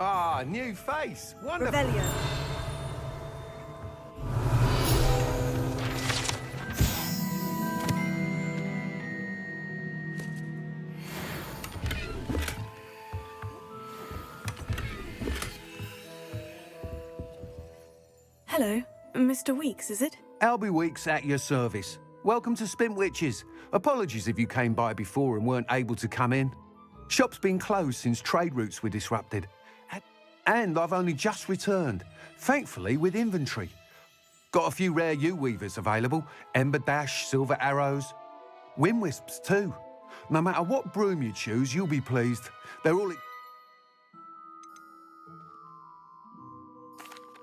Ah, new face. Wonderful. Revelio. Hello, Mr. Weeks, is it? Albie Weeks at your service. Welcome to Spintwitches. Apologies if you came by before and weren't able to come in. Shop's been closed since trade routes were disrupted. And I've only just returned, thankfully with inventory. Got a few rare U-weavers available, Ember Dash, Silver Arrows, Wind Wisps too. No matter what broom you choose, you'll be pleased. They're all...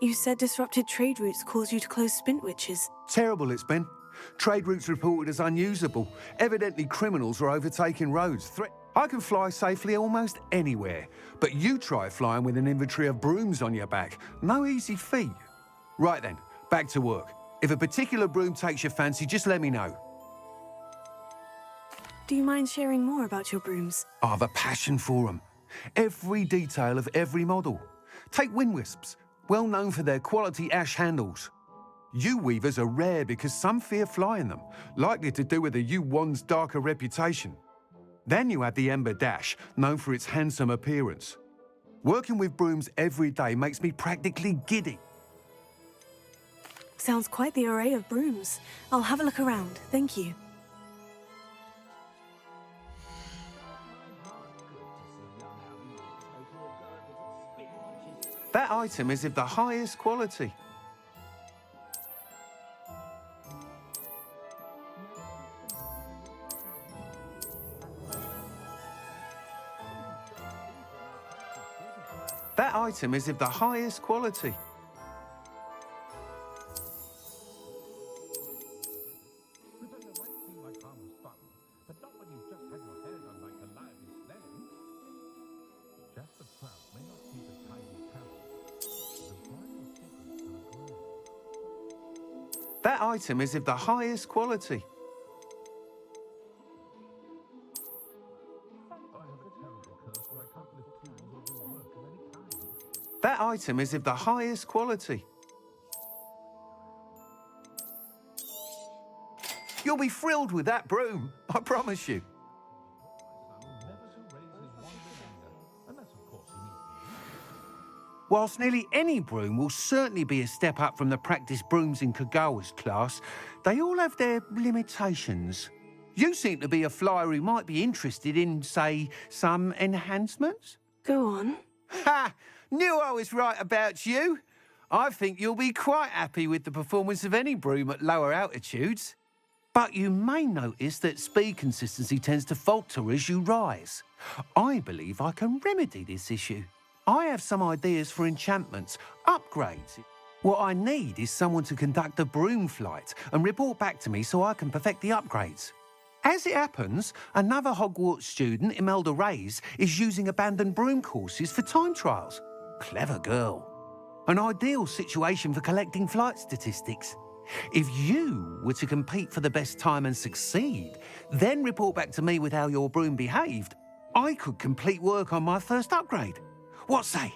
You said disrupted trade routes caused you to close Spintwitches. Terrible it's been. Trade routes reported as unusable. Evidently criminals are overtaking roads. I can fly safely almost anywhere, but you try flying with an inventory of brooms on your back. No easy feat. Right then, back to work. If a particular broom takes your fancy, just let me know. Do you mind sharing more about your brooms? I have a passion for them. Every detail of every model. Take Wind Wisps, well known for their quality ash handles. U-weavers are rare because some fear flying them, likely to do with the U-wand's darker reputation. Then you have the Ember Dash, known for its handsome appearance. Working with brooms every day makes me practically giddy. Sounds quite the array of brooms. I'll have a look around, thank you. That item is of the highest quality. That item is of the highest quality. That item is of the highest quality. That item is of the highest quality. You'll be thrilled with that broom, I promise you. Whilst nearly any broom will certainly be a step up from the practice brooms in Kagawa's class, they all have their limitations. You seem to be a flyer who might be interested in, say, some enhancements? Go on. Ha! Knew I was right about you. I think you'll be quite happy with the performance of any broom at lower altitudes. But you may notice that speed consistency tends to falter as you rise. I believe I can remedy this issue. I have some ideas for enchantments, upgrades. What I need is someone to conduct a broom flight and report back to me so I can perfect the upgrades. As it happens, another Hogwarts student, Imelda Reyes, is using abandoned broom courses for time trials. Clever girl. An ideal situation for collecting flight statistics. If you were to compete for the best time and succeed, then report back to me with how your broom behaved, I could complete work on my first upgrade. What say?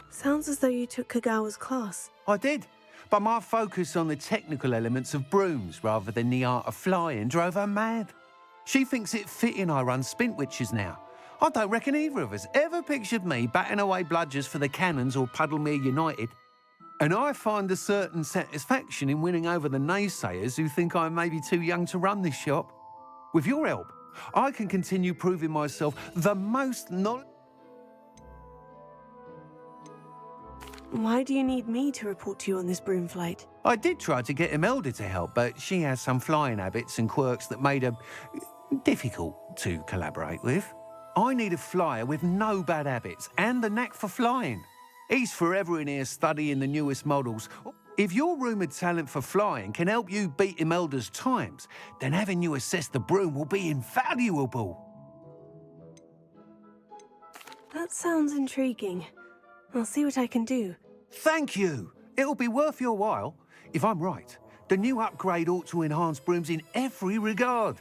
Sounds as though you took Kagawa's class. I did, but my focus on the technical elements of brooms rather than the art of flying drove her mad. She thinks it fitting I run Spintwitches now. I don't reckon either of us ever pictured me batting away bludgers for the Cannons or Puddlemere United. And I find a certain satisfaction in winning over the naysayers who think I may be too young to run this shop. With your help, I can continue proving myself the most knowledgeable. Why do you need me to report to you on this broom flight? I did try to get Imelda to help, but she has some flying habits and quirks that made her difficult to collaborate with. I need a flyer with no bad habits and the knack for flying. He's forever in here studying the newest models. If your rumoured talent for flying can help you beat Imelda's times, then having you assess the broom will be invaluable. That sounds intriguing. I'll see what I can do. Thank you. It'll be worth your while. If I'm right, the new upgrade ought to enhance brooms in every regard.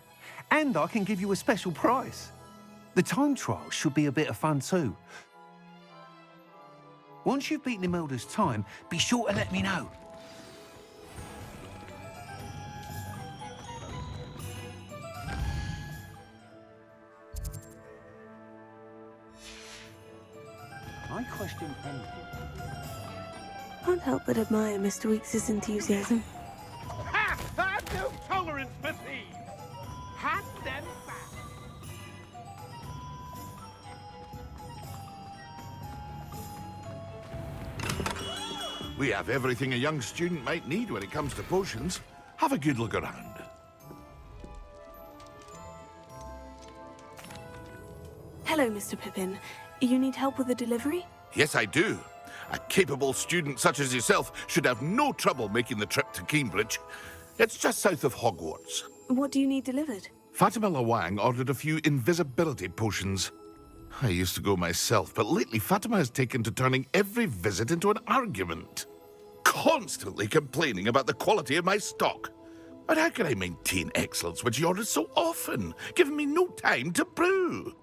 And I can give you a special price. The time trial should be a bit of fun too. Once you've beaten Imelda's time, be sure to let me know. I question anything. Can't help but admire Mr. Weeks' enthusiasm. Ha! I've no tolerance for thieves! Hand them back! We have everything a young student might need when it comes to potions. Have a good look around. Hello, Mr. Pippin. You need help with a delivery? Yes, I do. A capable student such as yourself should have no trouble making the trip to Cambridge. It's just south of Hogwarts. What do you need delivered? Fatima Lawang ordered a few invisibility potions. I used to go myself, but lately Fatima has taken to turning every visit into an argument. Constantly complaining about the quality of my stock. But how can I maintain excellence when she orders so often, giving me no time to brew?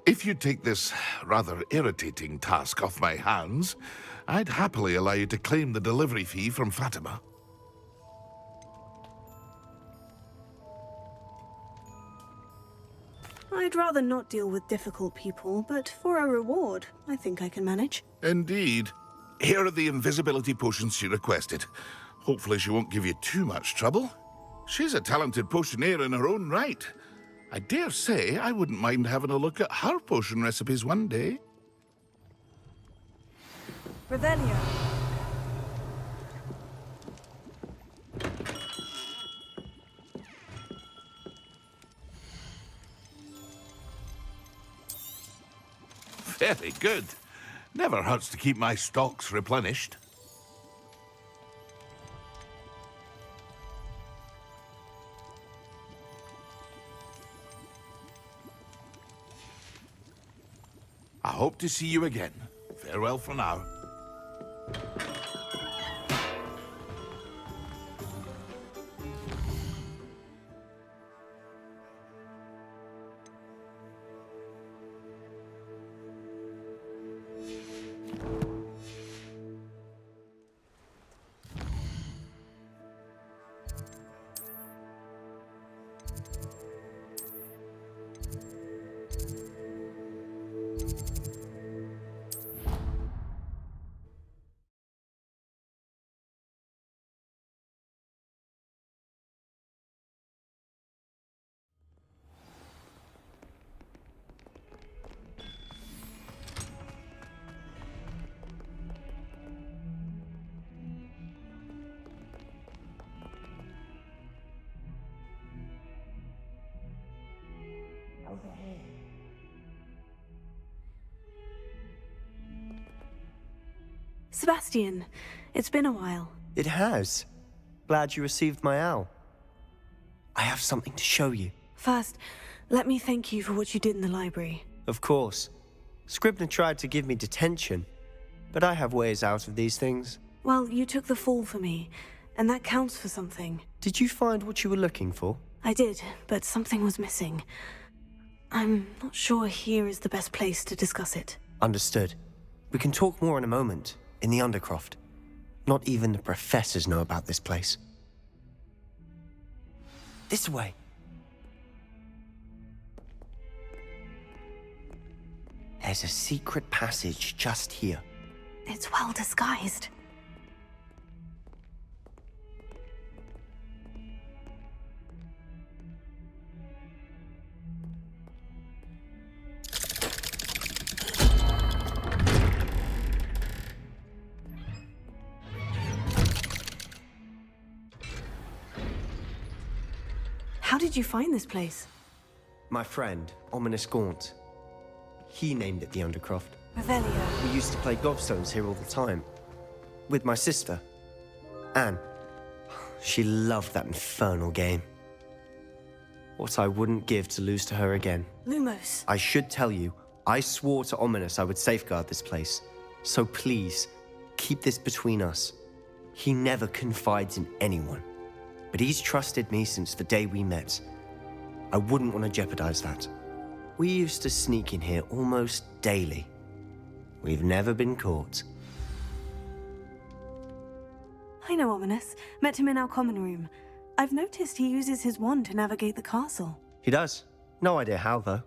If you take this rather irritating task off my hands, I'd happily allow you to claim the delivery fee from Fatima. I'd rather not deal with difficult people, but for a reward, I think I can manage. Indeed. Here are the invisibility potions she requested. Hopefully she won't give you too much trouble. She's a talented potioneer in her own right. I dare say I wouldn't mind having a look at her potion recipes one day. Revelio. Very good. Never hurts to keep my stocks replenished. I hope to see you again. Farewell for now. Sebastian, it's been a while. It has. Glad you received my owl. I have something to show you. First, let me thank you for what you did in the library. Of course. Scribner tried to give me detention, but I have ways out of these things. Well, you took the fall for me, and that counts for something. Did you find what you were looking for? I did, but something was missing. I'm not sure here is the best place to discuss it. Understood. We can talk more in a moment, in the Undercroft. Not even the professors know about this place. This way. There's a secret passage just here. It's well disguised. How did you find this place? My friend, Ominous Gaunt. He named it the Undercroft. Revelio. We used to play gobstones here all the time. With my sister, Anne. She loved that infernal game. What I wouldn't give to lose to her again. Lumos. I should tell you, I swore to Ominous I would safeguard this place. So please, keep this between us. He never confides in anyone. But he's trusted me since the day we met. I wouldn't want to jeopardize that. We used to sneak in here almost daily. We've never been caught. I know Ominous. Met him in our common room. I've noticed he uses his wand to navigate the castle. He does. No idea how, though.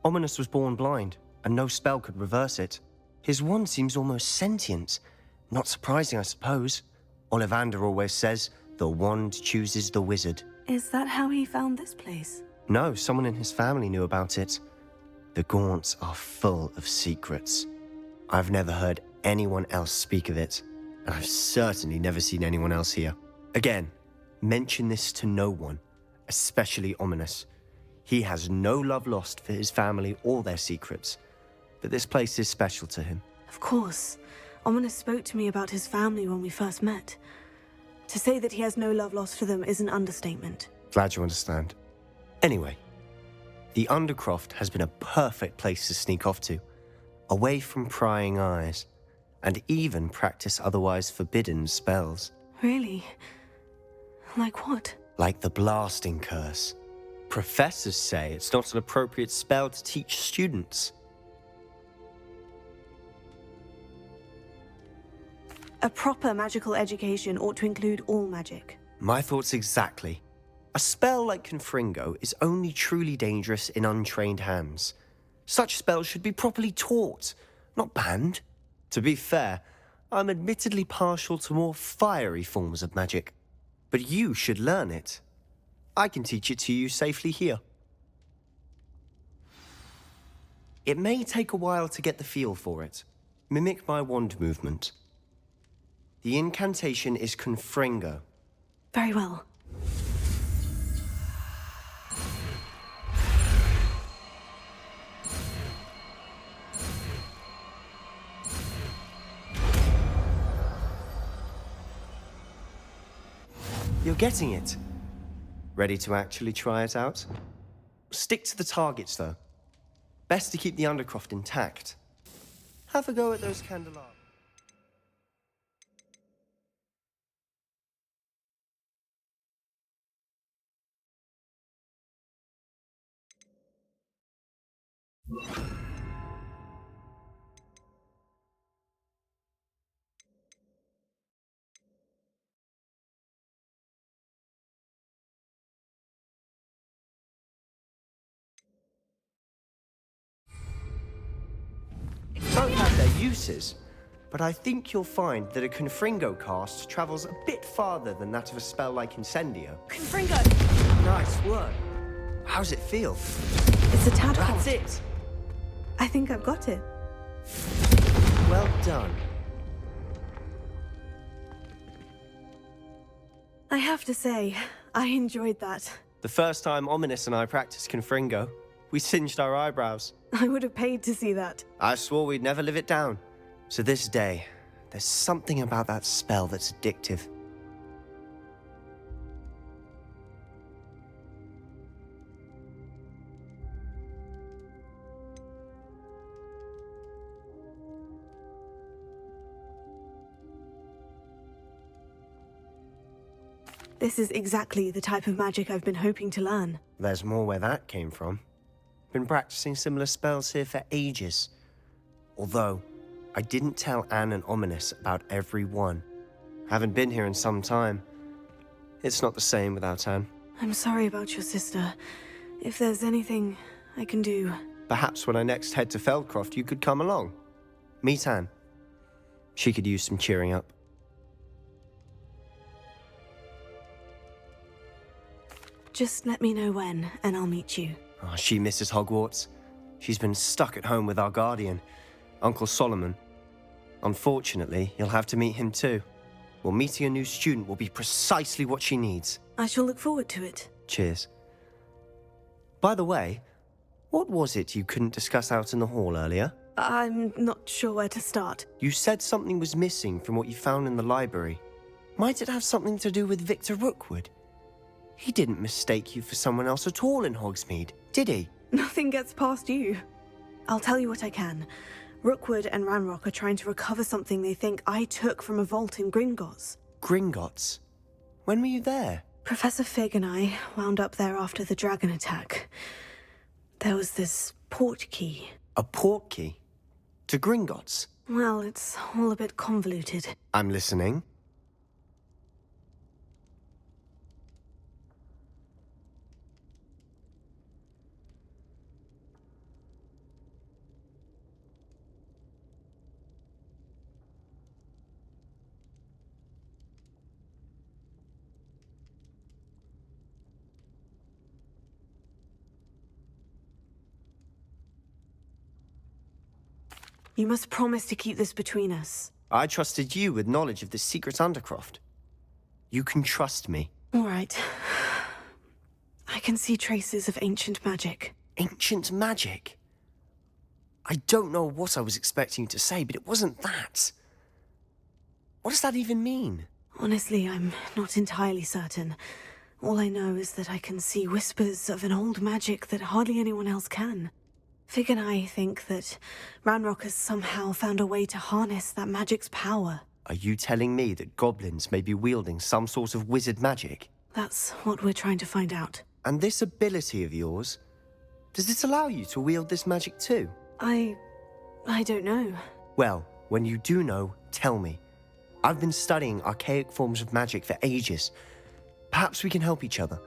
Ominous was born blind, and no spell could reverse it. His wand seems almost sentient. Not surprising, I suppose. Ollivander always says, the wand chooses the wizard. Is that how he found this place? No, someone in his family knew about it. The Gaunts are full of secrets. I've never heard anyone else speak of it, and I've certainly never seen anyone else here. Again, mention this to no one, especially Ominous. He has no love lost for his family or their secrets, but this place is special to him. Of course. Ominous spoke to me about his family when we first met. To say that he has no love lost for them is an understatement. Glad you understand. Anyway, the Undercroft has been a perfect place to sneak off to, away from prying eyes, and even practice otherwise forbidden spells. Really? Like what? Like the blasting curse. Professors say it's not an appropriate spell to teach students. A proper magical education ought to include all magic. My thoughts exactly. A spell like Confringo is only truly dangerous in untrained hands. Such spells should be properly taught, not banned. To be fair, I'm admittedly partial to more fiery forms of magic. But you should learn it. I can teach it to you safely here. It may take a while to get the feel for it. Mimic my wand movement. The incantation is Confringo. Very well. You're getting it. Ready to actually try it out? Stick to the targets, though. Best to keep the Undercroft intact. Have a go at those candelabras. Both have their uses, but I think you'll find that a Confringo cast travels a bit farther than that of a spell like Incendio. Confringo! Nice work. How's it feel? It's a tadpole. That's it. I think I've got it. Well done. I have to say, I enjoyed that. The first time Ominous and I practiced Confringo, we singed our eyebrows. I would have paid to see that. I swore we'd never live it down. So this day, there's something about that spell that's addictive. This is exactly the type of magic I've been hoping to learn. There's more where that came from. Been practicing similar spells here for ages. Although, I didn't tell Anne and Ominous about every one. Haven't been here in some time. It's not the same without Anne. I'm sorry about your sister. If there's anything I can do... Perhaps when I next head to Feldcroft, you could come along. Meet Anne. She could use some cheering up. Just let me know when, and I'll meet you. Oh, she misses Hogwarts. She's been stuck at home with our guardian, Uncle Solomon. Unfortunately, you'll have to meet him too. Well, meeting a new student will be precisely what she needs. I shall look forward to it. Cheers. By the way, what was it you couldn't discuss out in the hall earlier? I'm not sure where to start. You said something was missing from what you found in the library. Might it have something to do with Victor Rookwood? He didn't mistake you for someone else at all in Hogsmeade, did he? Nothing gets past you. I'll tell you what I can. Rookwood and Ranrock are trying to recover something they think I took from a vault in Gringotts. Gringotts? When were you there? Professor Fig and I wound up there after the dragon attack. There was this portkey. A portkey? To Gringotts? Well, it's all a bit convoluted. I'm listening. You must promise to keep this between us. I trusted you with knowledge of the secret undercroft. You can trust me. All right. I can see traces of ancient magic. Ancient magic? I don't know what I was expecting you to say, but it wasn't that. What does that even mean? Honestly, I'm not entirely certain. All I know is that I can see whispers of an old magic that hardly anyone else can. Fig and I think that Ranrock has somehow found a way to harness that magic's power. Are you telling me that goblins may be wielding some sort of wizard magic? That's what we're trying to find out. And this ability of yours, does it allow you to wield this magic too? I don't know. Well, when you do know, tell me. I've been studying archaic forms of magic for ages. Perhaps we can help each other.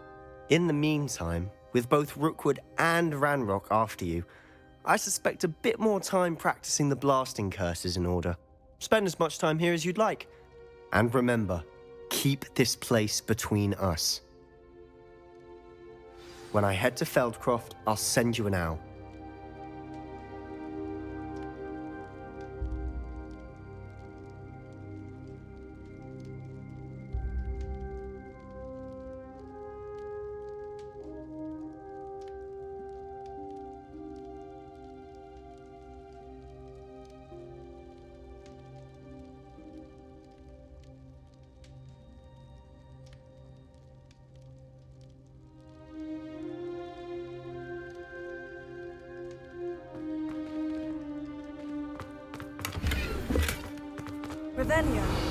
In the meantime, with both Rookwood and Ranrock after you, I suspect a bit more time practicing the blasting curse is in order. Spend as much time here as you'd like. And remember, keep this place between us. When I head to Feldcroft, I'll send you an owl. Revelio.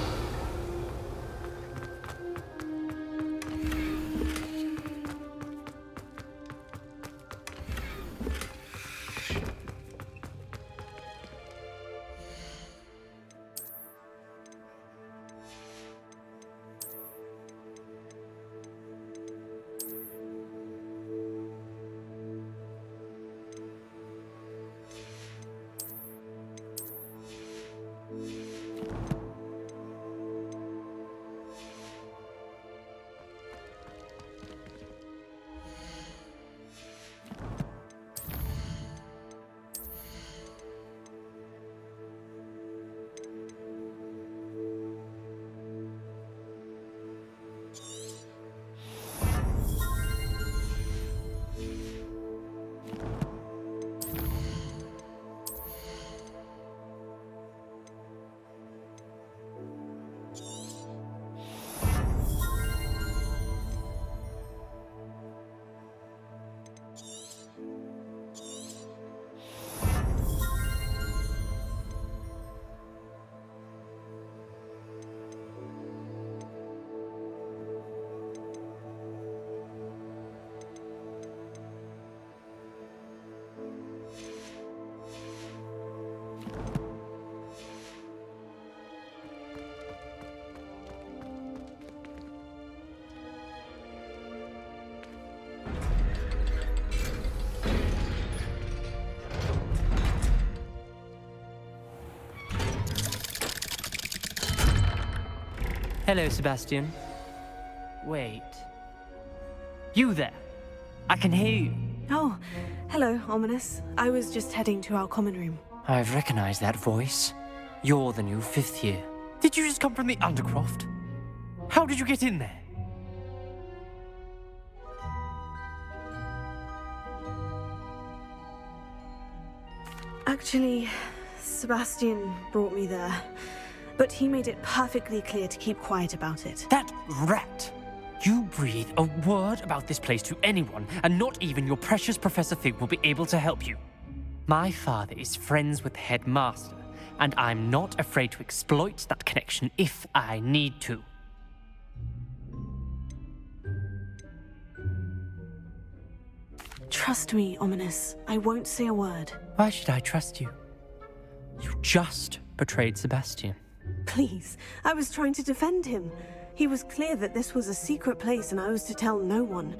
Hello, Sebastian. Wait. You there? I can hear you. Oh, hello, Ominous. I was just heading to our common room. I've recognized that voice. You're the new 5th year. Did you just come from the Undercroft? How did you get in there? Actually, Sebastian brought me there. But he made it perfectly clear to keep quiet about it. That rat! You breathe a word about this place to anyone, and not even your precious Professor Fig will be able to help you. My father is friends with the headmaster, and I'm not afraid to exploit that connection if I need to. Trust me, Ominous. I won't say a word. Why should I trust you? You just betrayed Sebastian. Please, I was trying to defend him. He was clear that this was a secret place and I was to tell no one.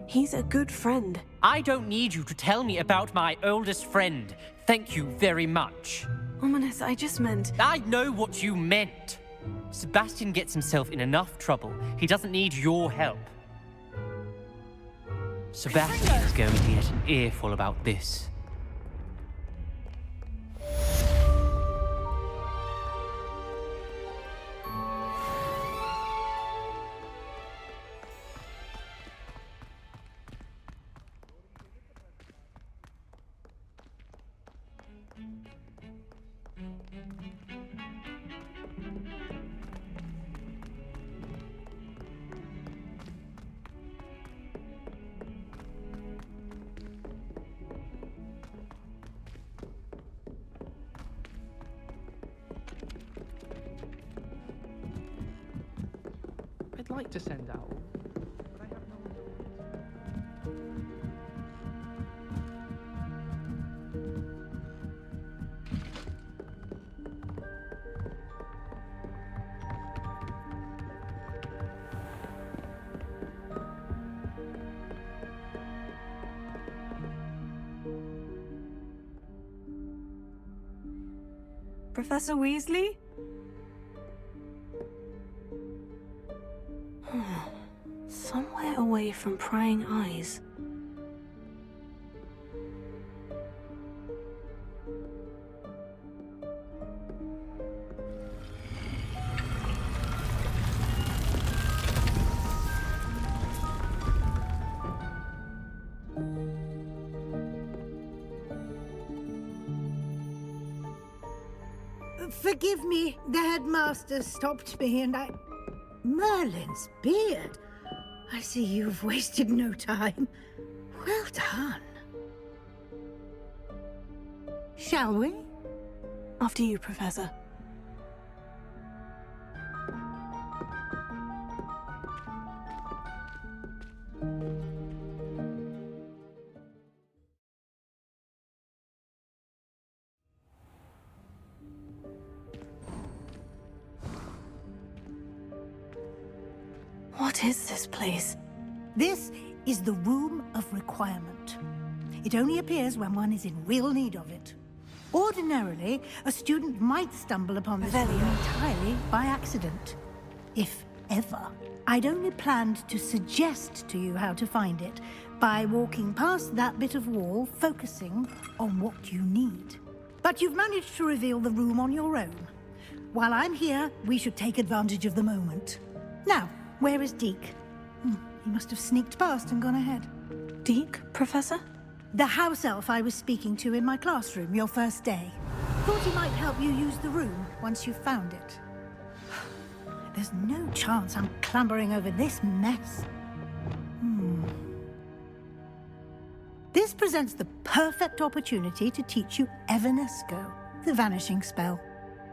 He's a good friend. I don't need you to tell me about my oldest friend. Thank you very much. Ominous, I just meant... I know what you meant. Sebastian gets himself in enough trouble. He doesn't need your help. Sebastian's going to get an earful about this. I'd like to send out, but I have no Professor Weasley? Somewhere away from prying eyes. Forgive me, the headmaster stopped me and I... Merlin's beard. I see you've wasted no time. Well done. Shall we? After you, Professor. What is this place? This is the Room of Requirement. It only appears when one is in real need of it. Ordinarily, a student might stumble upon this room entirely by accident. If ever. I'd only planned to suggest to you how to find it by walking past that bit of wall, focusing on what you need. But you've managed to reveal the room on your own. While I'm here, we should take advantage of the moment. Now, where is Deke? He must have sneaked past and gone ahead. Deke, Professor? The house elf I was speaking to in my classroom your first day. Thought he might help you use the room once you've found it. There's no chance I'm clambering over this mess. This presents the perfect opportunity to teach you Evanesco, the vanishing spell.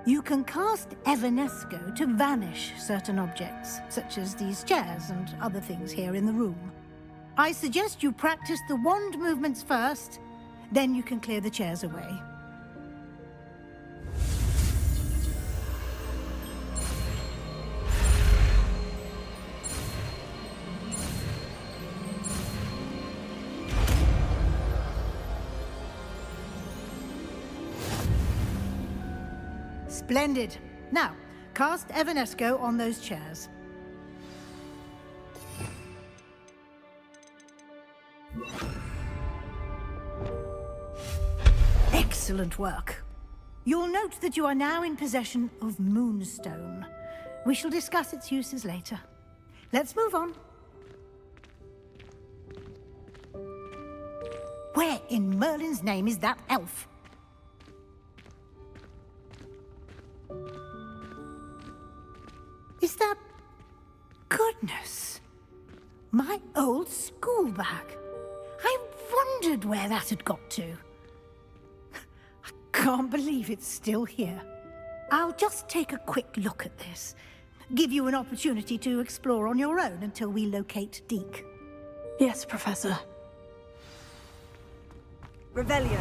You can cast Evanesco to vanish certain objects, such as these chairs and other things here in the room. I suggest you practice the wand movements first, then you can clear the chairs away. Splendid. Now, cast Evanesco on those chairs. Excellent work. You'll note that you are now in possession of Moonstone. We shall discuss its uses later. Let's move on. Where in Merlin's name is that elf? Is that... Goodness! My old school bag. I wondered where that had got to. I can't believe it's still here. I'll just take a quick look at this. Give you an opportunity to explore on your own until we locate Deke. Yes, Professor. Revelio.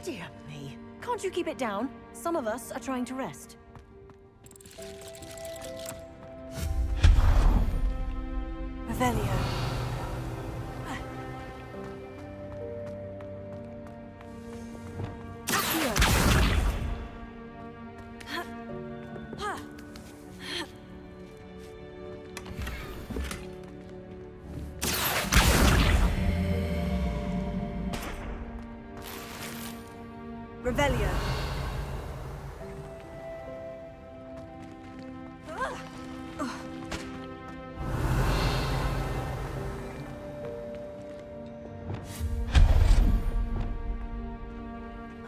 Dear me. Can't you keep it down? Some of us are trying to rest. Revelio. Revelio.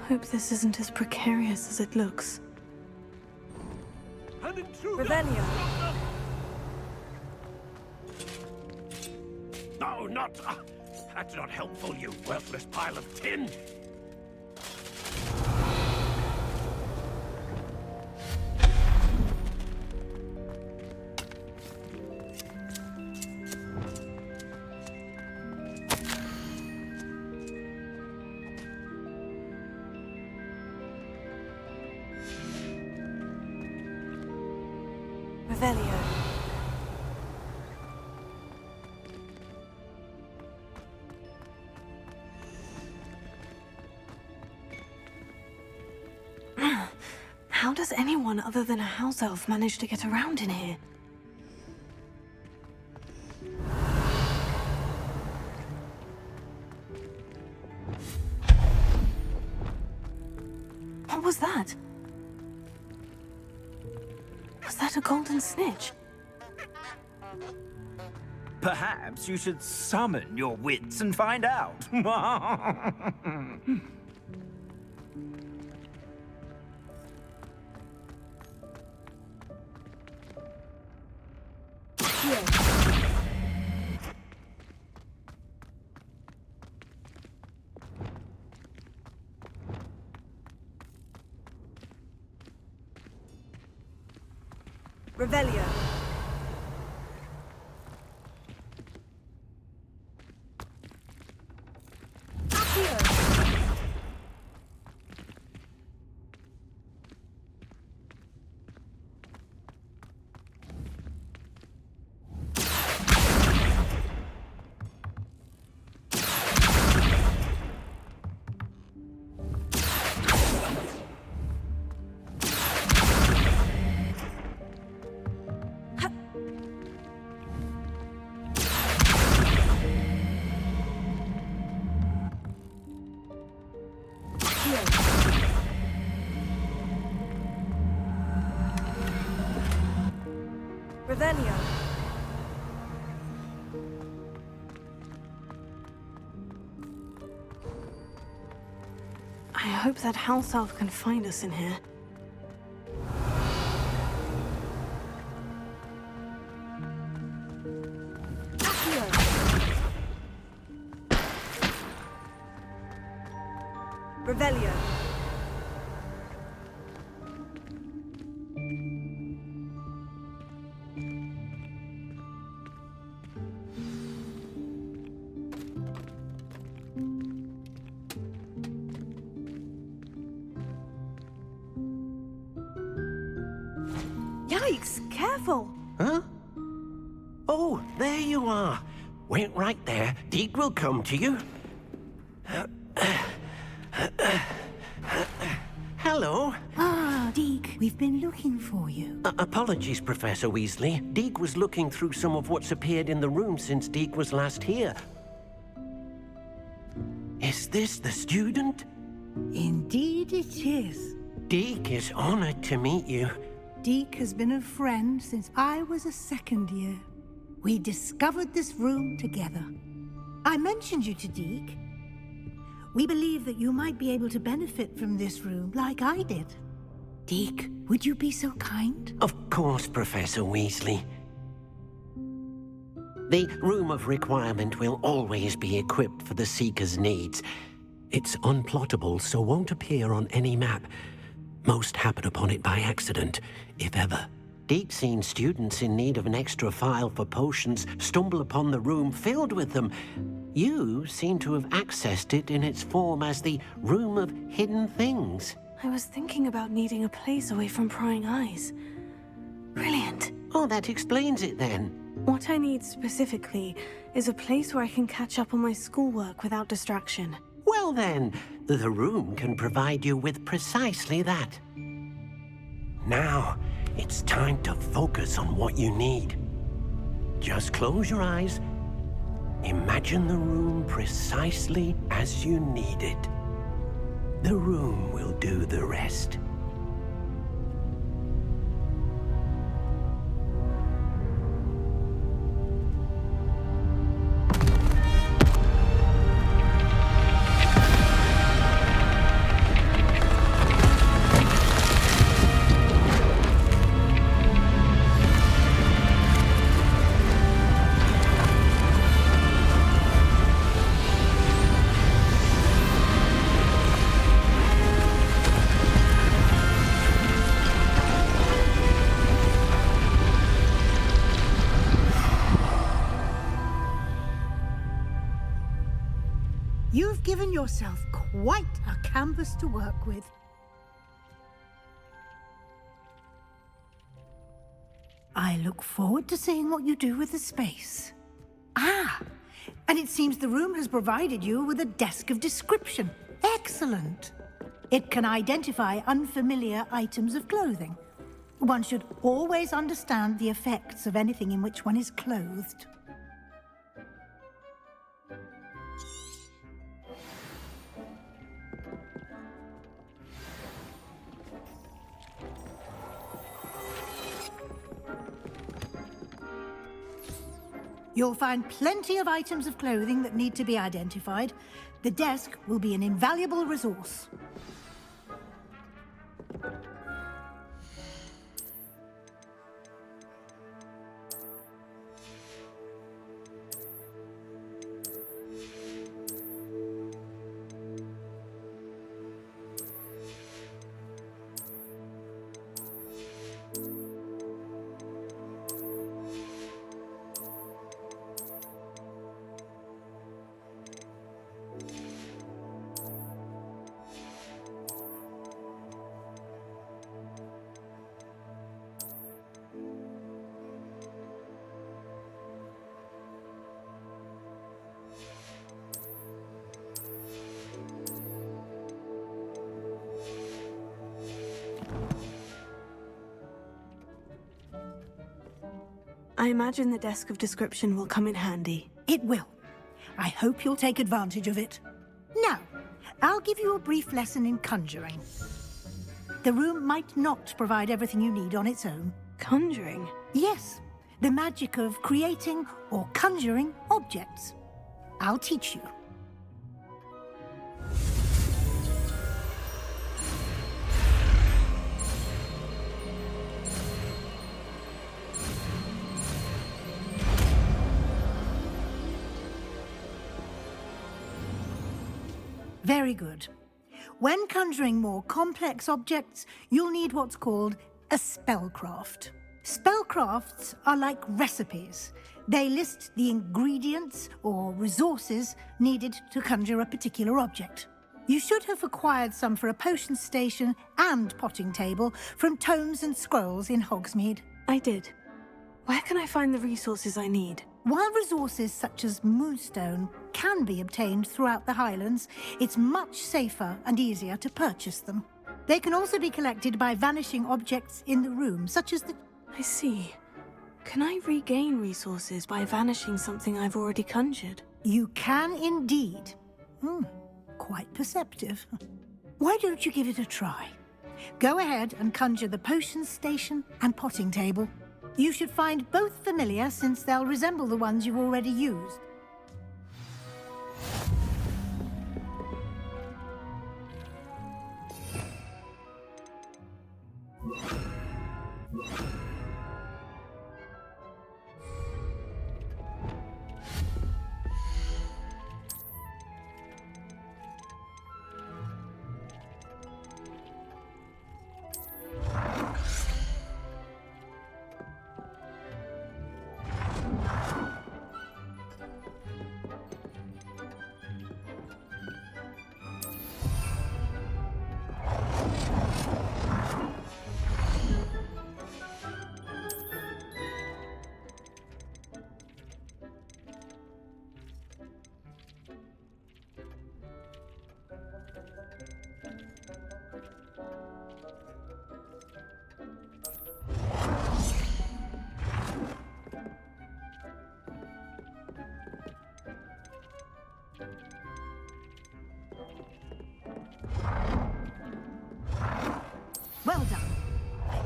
Hope this isn't as precarious as it looks. An intruder! Revelio. No, not... that's not helpful, you worthless pile of tin! Revelio. How does anyone other than a house elf manage to get around in here? What was that? Was that a golden snitch? Perhaps you should summon your wits and find out. Revelio. Revelio. I hope that house elf can find us in here. Revelio. Yikes! Careful! Huh? Oh, there you are. Wait right there. Deke will come to you. Hello. Ah, Deke, we've been looking for you. Apologies, Professor Weasley. Deke was looking through some of what's appeared in the room since Deke was last here. Is this the student? Indeed it is. Deke is honored to meet you. Deke has been a friend since I was a second year. We discovered this room together. I mentioned you to Deke. We believe that you might be able to benefit from this room like I did. Deke, would you be so kind? Of course, Professor Weasley. The Room of Requirement will always be equipped for the Seeker's needs. It's unplottable, so won't appear on any map. Most happen upon it by accident, if ever. Deke's seen students in need of an extra file for potions stumble upon the room filled with them. You seem to have accessed it in its form as the Room of Hidden Things. I was thinking about needing a place away from prying eyes. Brilliant. Oh, that explains it then. What I need specifically is a place where I can catch up on my schoolwork without distraction. Well then, the room can provide you with precisely that. Now, it's time to focus on what you need. Just close your eyes. Imagine the room precisely as you need it. The room will do the rest. You've given yourself quite a canvas to work with. I look forward to seeing what you do with the space. Ah, and it seems the room has provided you with a desk of description. Excellent. It can identify unfamiliar items of clothing. One should always understand the effects of anything in which one is clothed. You'll find plenty of items of clothing that need to be identified. The desk will be an invaluable resource. I imagine the desk of description will come in handy. It will. I hope you'll take advantage of it. Now, I'll give you a brief lesson in conjuring. The room might not provide everything you need on its own. Conjuring? Yes, the magic of creating or conjuring objects. I'll teach you. Very good. When conjuring more complex objects, you'll need what's called a spellcraft. Spellcrafts are like recipes. They list the ingredients or resources needed to conjure a particular object. You should have acquired some for a potion station and potting table from tomes and scrolls in Hogsmeade. I did. Where can I find the resources I need? While resources such as moonstone can be obtained throughout the Highlands, it's much safer and easier to purchase them. They can also be collected by vanishing objects in the room, such as the... I see. Can I regain resources by vanishing something I've already conjured? You can indeed. Quite perceptive. Why don't you give it a try? Go ahead and conjure the potion station and potting table. You should find both familiar since they'll resemble the ones you've already used.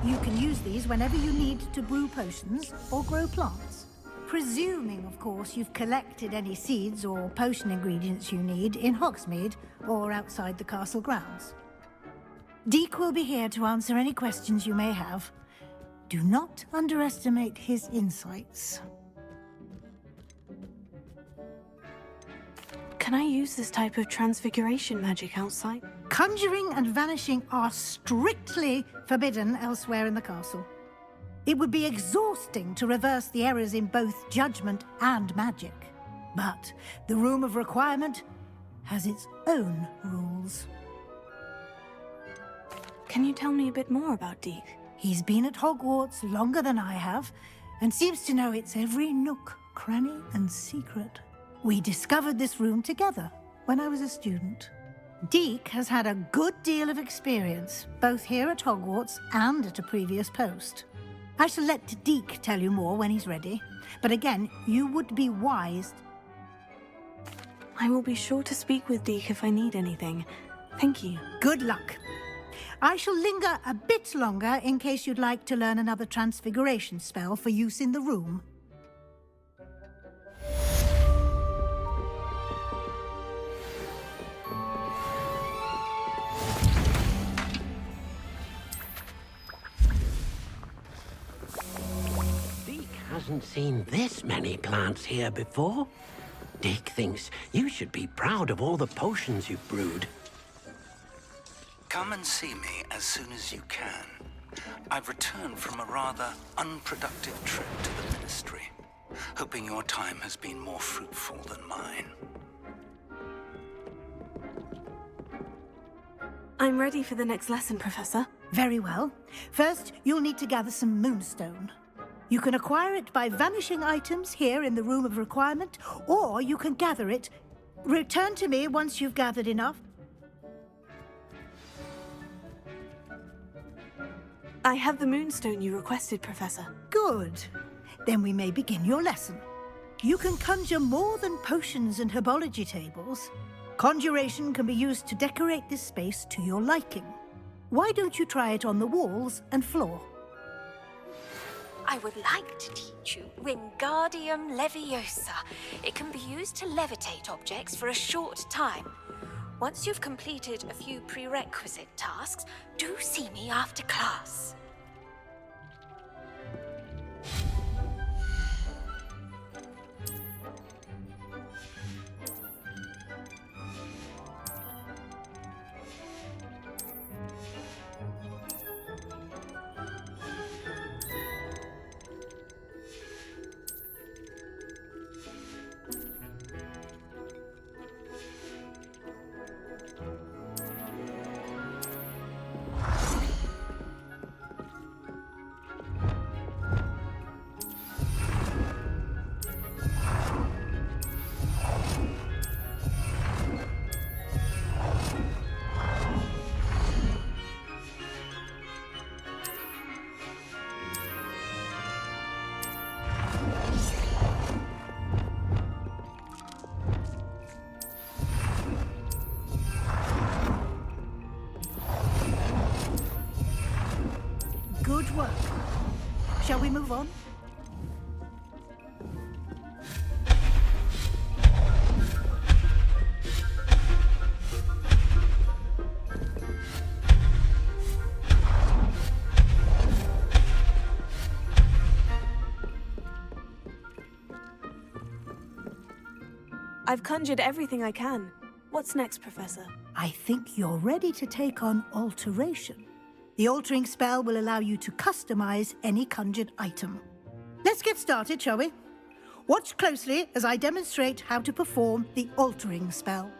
You can use these whenever you need to brew potions or grow plants. Presuming, of course, you've collected any seeds or potion ingredients you need in Hogsmeade or outside the castle grounds. Deek will be here to answer any questions you may have. Do not underestimate his insights. Can I use this type of transfiguration magic outside? Conjuring and vanishing are strictly forbidden elsewhere in the castle. It would be exhausting to reverse the errors in both judgment and magic. But the Room of Requirement has its own rules. Can you tell me a bit more about Deek? He's been at Hogwarts longer than I have, and seems to know its every nook, cranny, and secret. We discovered this room together when I was a student. Deek has had a good deal of experience, both here at Hogwarts and at a previous post. I shall let Deek tell you more when he's ready, but again, you would be wise. I will be sure to speak with Deek if I need anything. Thank you. Good luck. I shall linger a bit longer in case you'd like to learn another transfiguration spell for use in the room. Hasn't seen this many plants here before. Dick thinks you should be proud of all the potions you've brewed. Come and see me as soon as you can. I've returned from a rather unproductive trip to the Ministry, hoping your time has been more fruitful than mine. I'm ready for the next lesson, Professor. Very well. First, you'll need to gather some moonstone. You can acquire it by vanishing items here in the Room of Requirement, or you can gather it. Return to me once you've gathered enough. I have the moonstone you requested, Professor. Good. Then we may begin your lesson. You can conjure more than potions and herbology tables. Conjuration can be used to decorate this space to your liking. Why don't you try it on the walls and floor? I would like to teach you Wingardium Leviosa. It can be used to levitate objects for a short time. Once you've completed a few prerequisite tasks, do see me after class. Good work. Shall we move on? I've conjured everything I can. What's next, Professor? I think you're ready to take on alteration. The altering spell will allow you to customize any conjured item. Let's get started, shall we? Watch closely as I demonstrate how to perform the altering spell.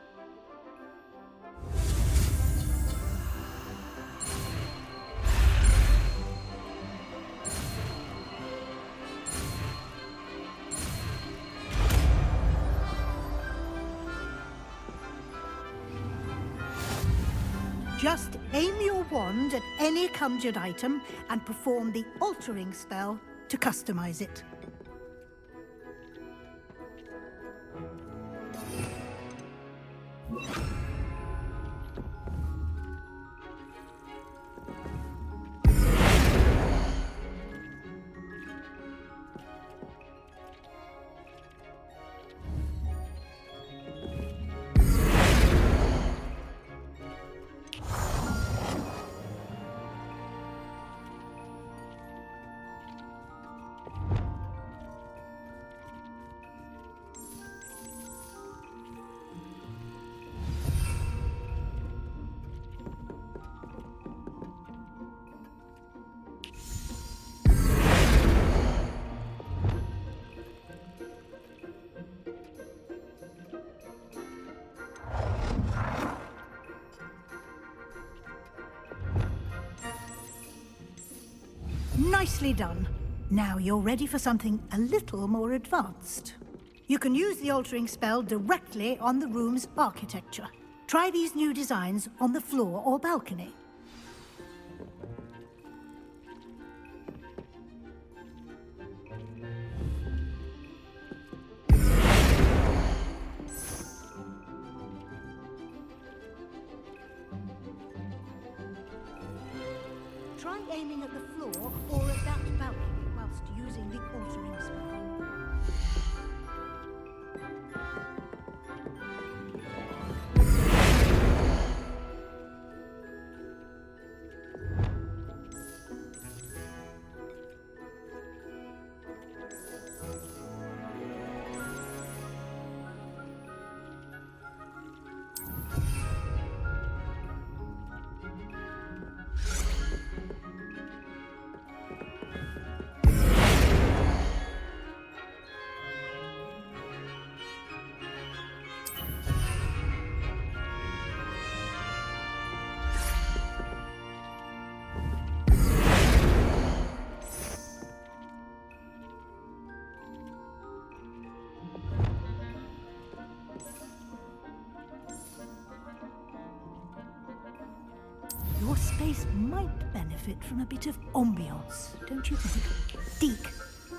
Just aim your wand at any conjured item and perform the altering spell to customize it. Nicely done. Now you're ready for something a little more advanced. You can use the altering spell directly on the room's architecture. Try these new designs on the floor or balcony. Try aiming at the floor or at that balcony whilst using the altering spell. Your space might benefit from a bit of ambiance, don't you think? Deke,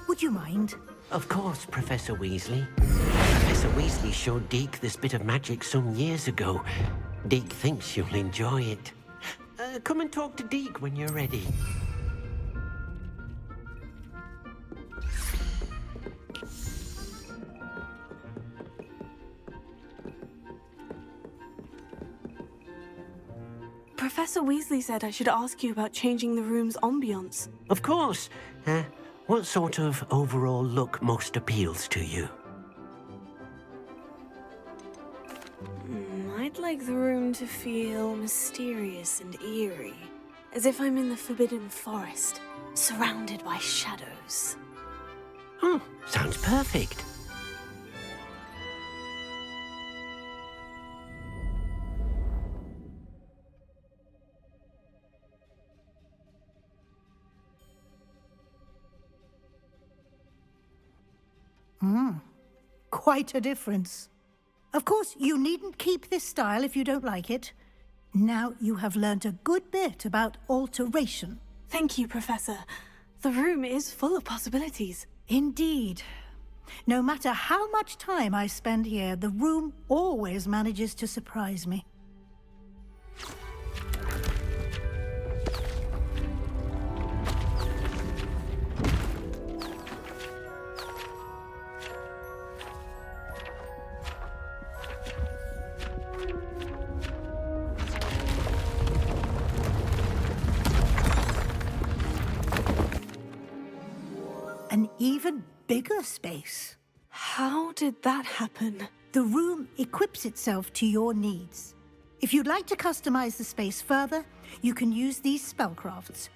would you mind? Of course, Professor Weasley. Professor Weasley showed Deke this bit of magic some years ago. Deke thinks you'll enjoy it. Come and talk to Deke when you're ready. Professor Weasley said I should ask you about changing the room's ambiance. Of course. What sort of overall look most appeals to you? I'd like the room to feel mysterious and eerie, as if I'm in the Forbidden Forest, surrounded by shadows. Sounds perfect. Quite a difference. Of course, you needn't keep this style if you don't like it. Now you have learnt a good bit about alteration. Thank you, Professor. The room is full of possibilities. Indeed. No matter how much time I spend here, the room always manages to surprise me. An even bigger space. How did that happen? The room equips itself to your needs. If you'd like to customize the space further, you can use these spellcrafts.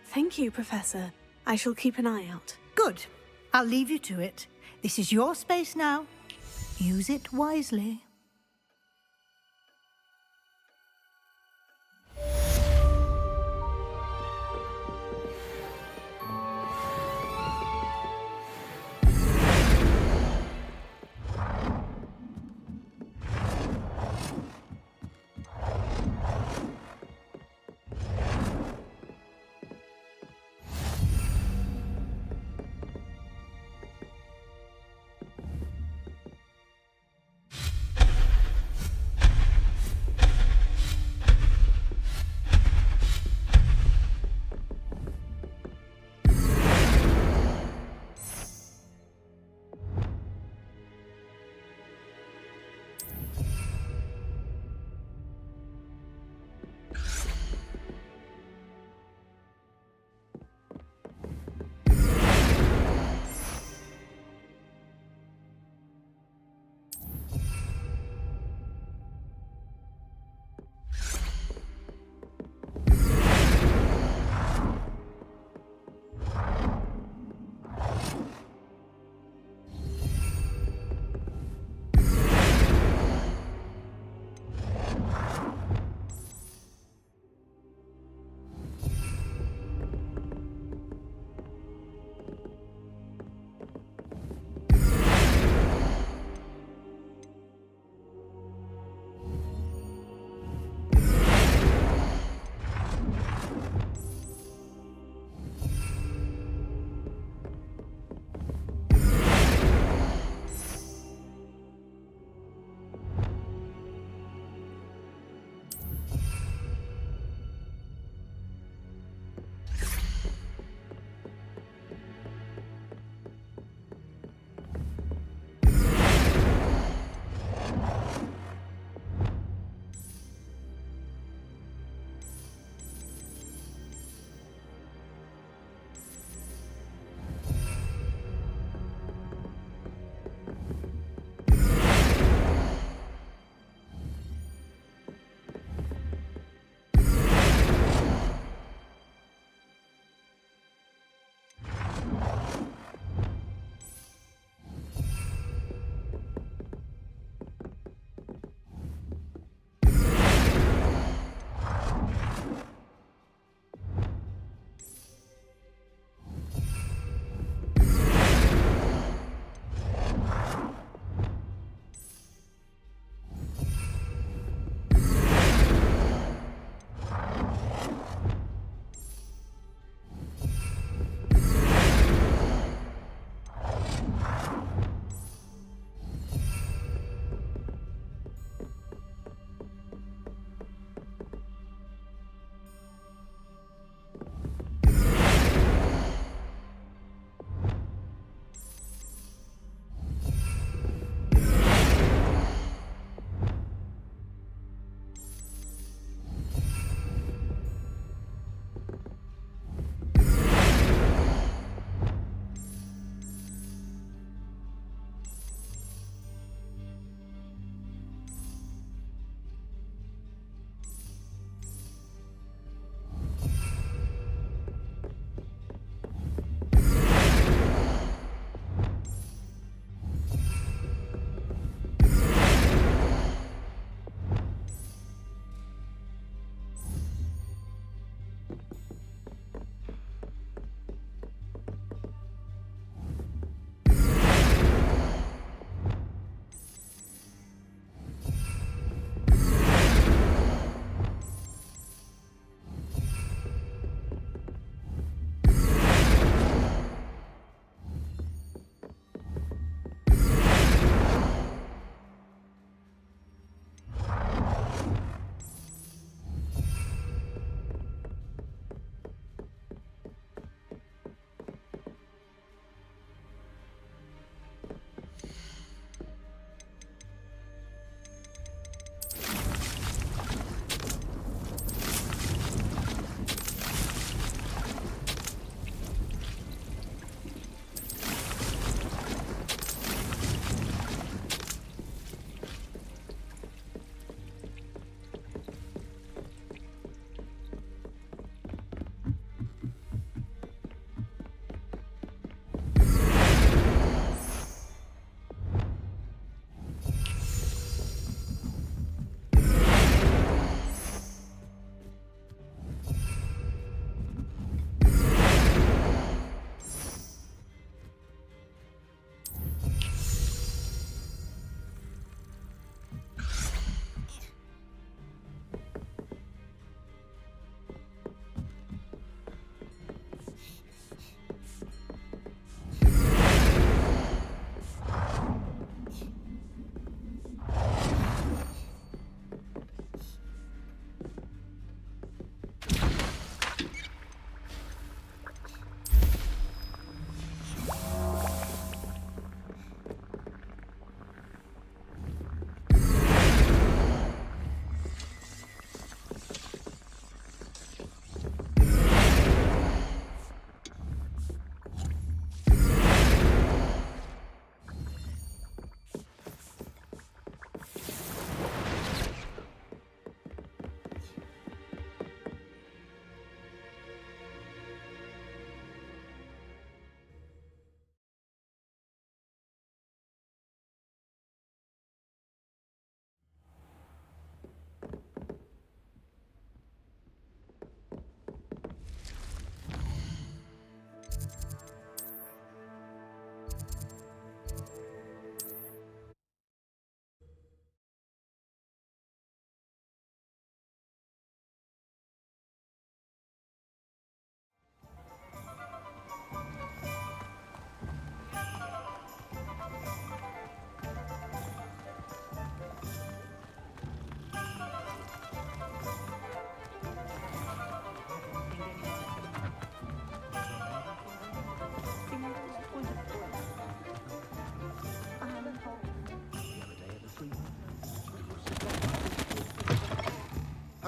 Thank you, Professor. I shall keep an eye out. Good. I'll leave you to it. This is your space now. Use it wisely.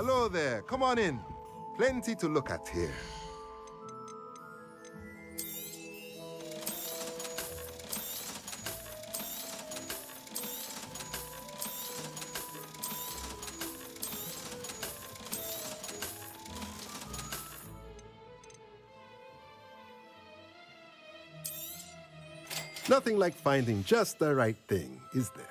Hello there. Come on in. Plenty to look at here. Nothing like finding just the right thing, is there?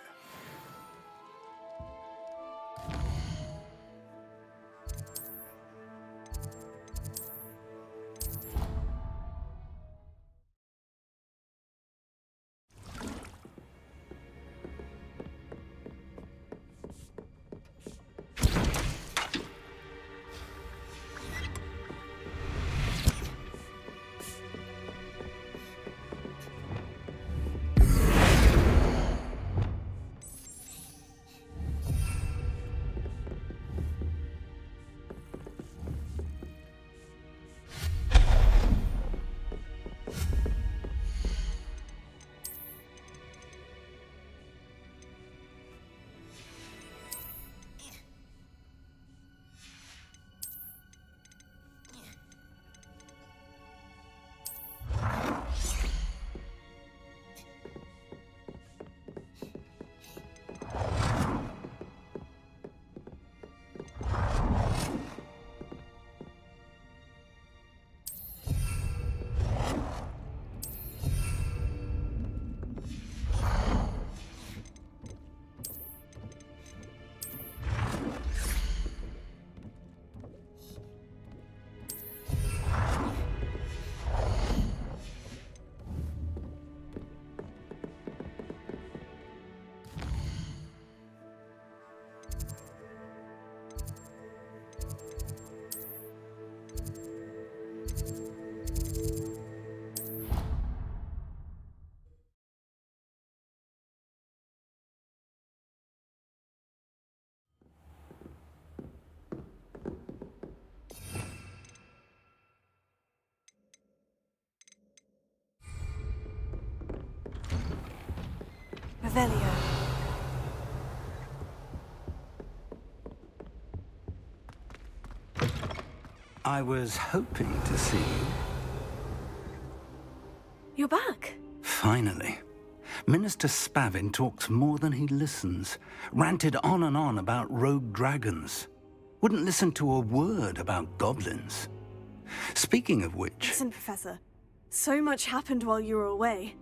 Revelio. I was hoping to see you. You're back. Finally. Minister Spavin talks more than he listens. Ranted on and on about rogue dragons. Wouldn't listen to a word about goblins. Speaking of which... Listen, Professor. So much happened while you were away.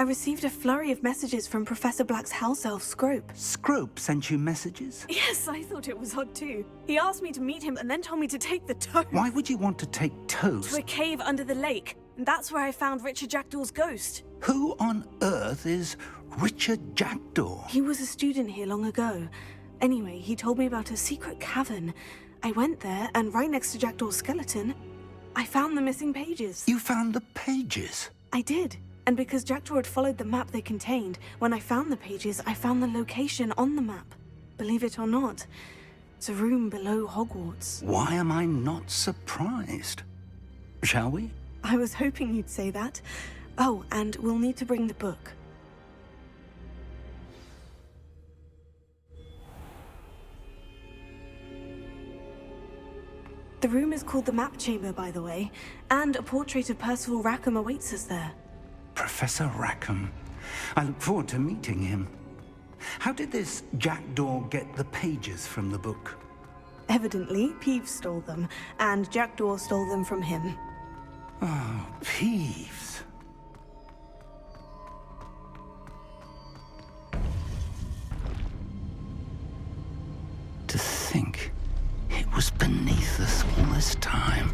I received a flurry of messages from Professor Black's house elf, Scrope. Scrope sent you messages? Yes, I thought it was odd too. He asked me to meet him and then told me to take the toast. Why would you want to take toast? To a cave under the lake. And that's where I found Richard Jackdaw's ghost. Who on earth is Richard Jackdaw? He was a student here long ago. Anyway, he told me about a secret cavern. I went there, and right next to Jackdaw's skeleton, I found the missing pages. You found the pages? I did. And because Jackdaw had followed the map they contained, when I found the pages, I found the location on the map. Believe it or not, it's a room below Hogwarts. Why am I not surprised? Shall we? I was hoping you'd say that. Oh, and we'll need to bring the book. The room is called the Map Chamber, by the way, and a portrait of Percival Rackham awaits us there. Professor Rackham. I look forward to meeting him. How did this Jackdaw get the pages from the book? Evidently, Peeves stole them, and Jackdaw stole them from him. Oh, Peeves. To think it was beneath us all this time.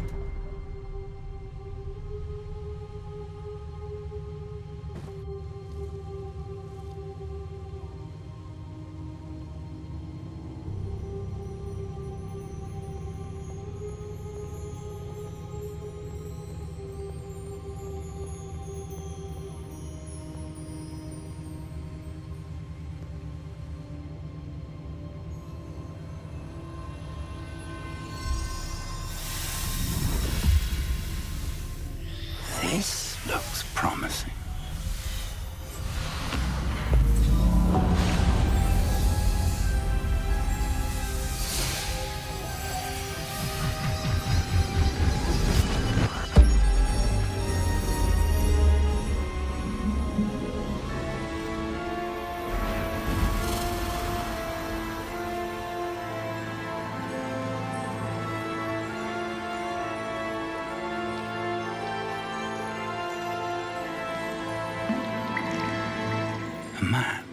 map,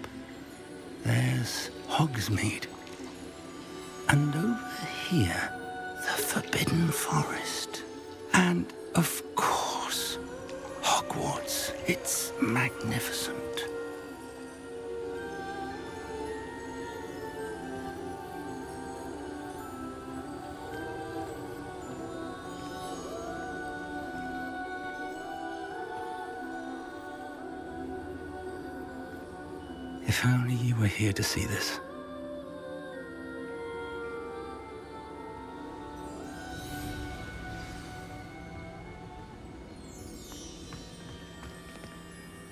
there's Hogsmeade. And over here, the Forbidden Forest. And, of course, Hogwarts. It's magnificent. If only you were here to see this.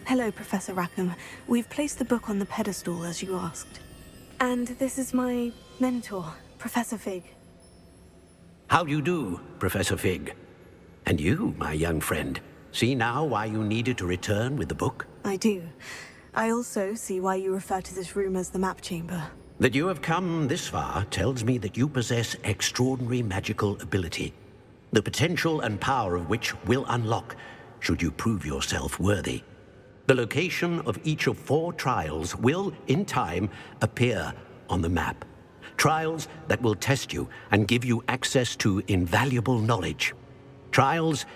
Hello, Professor Rackham. We've placed the book on the pedestal as you asked. And this is my mentor, Professor Fig. How do you do, Professor Fig? And you, my young friend, see now why you needed to return with the book? I do. I also see why you refer to this room as the map chamber. That you have come this far tells me that you possess extraordinary magical ability, the potential and power of which will unlock should you prove yourself worthy. The location of each of 4 trials will, in time, appear on the map. Trials that will test you and give you access to invaluable knowledge. Trials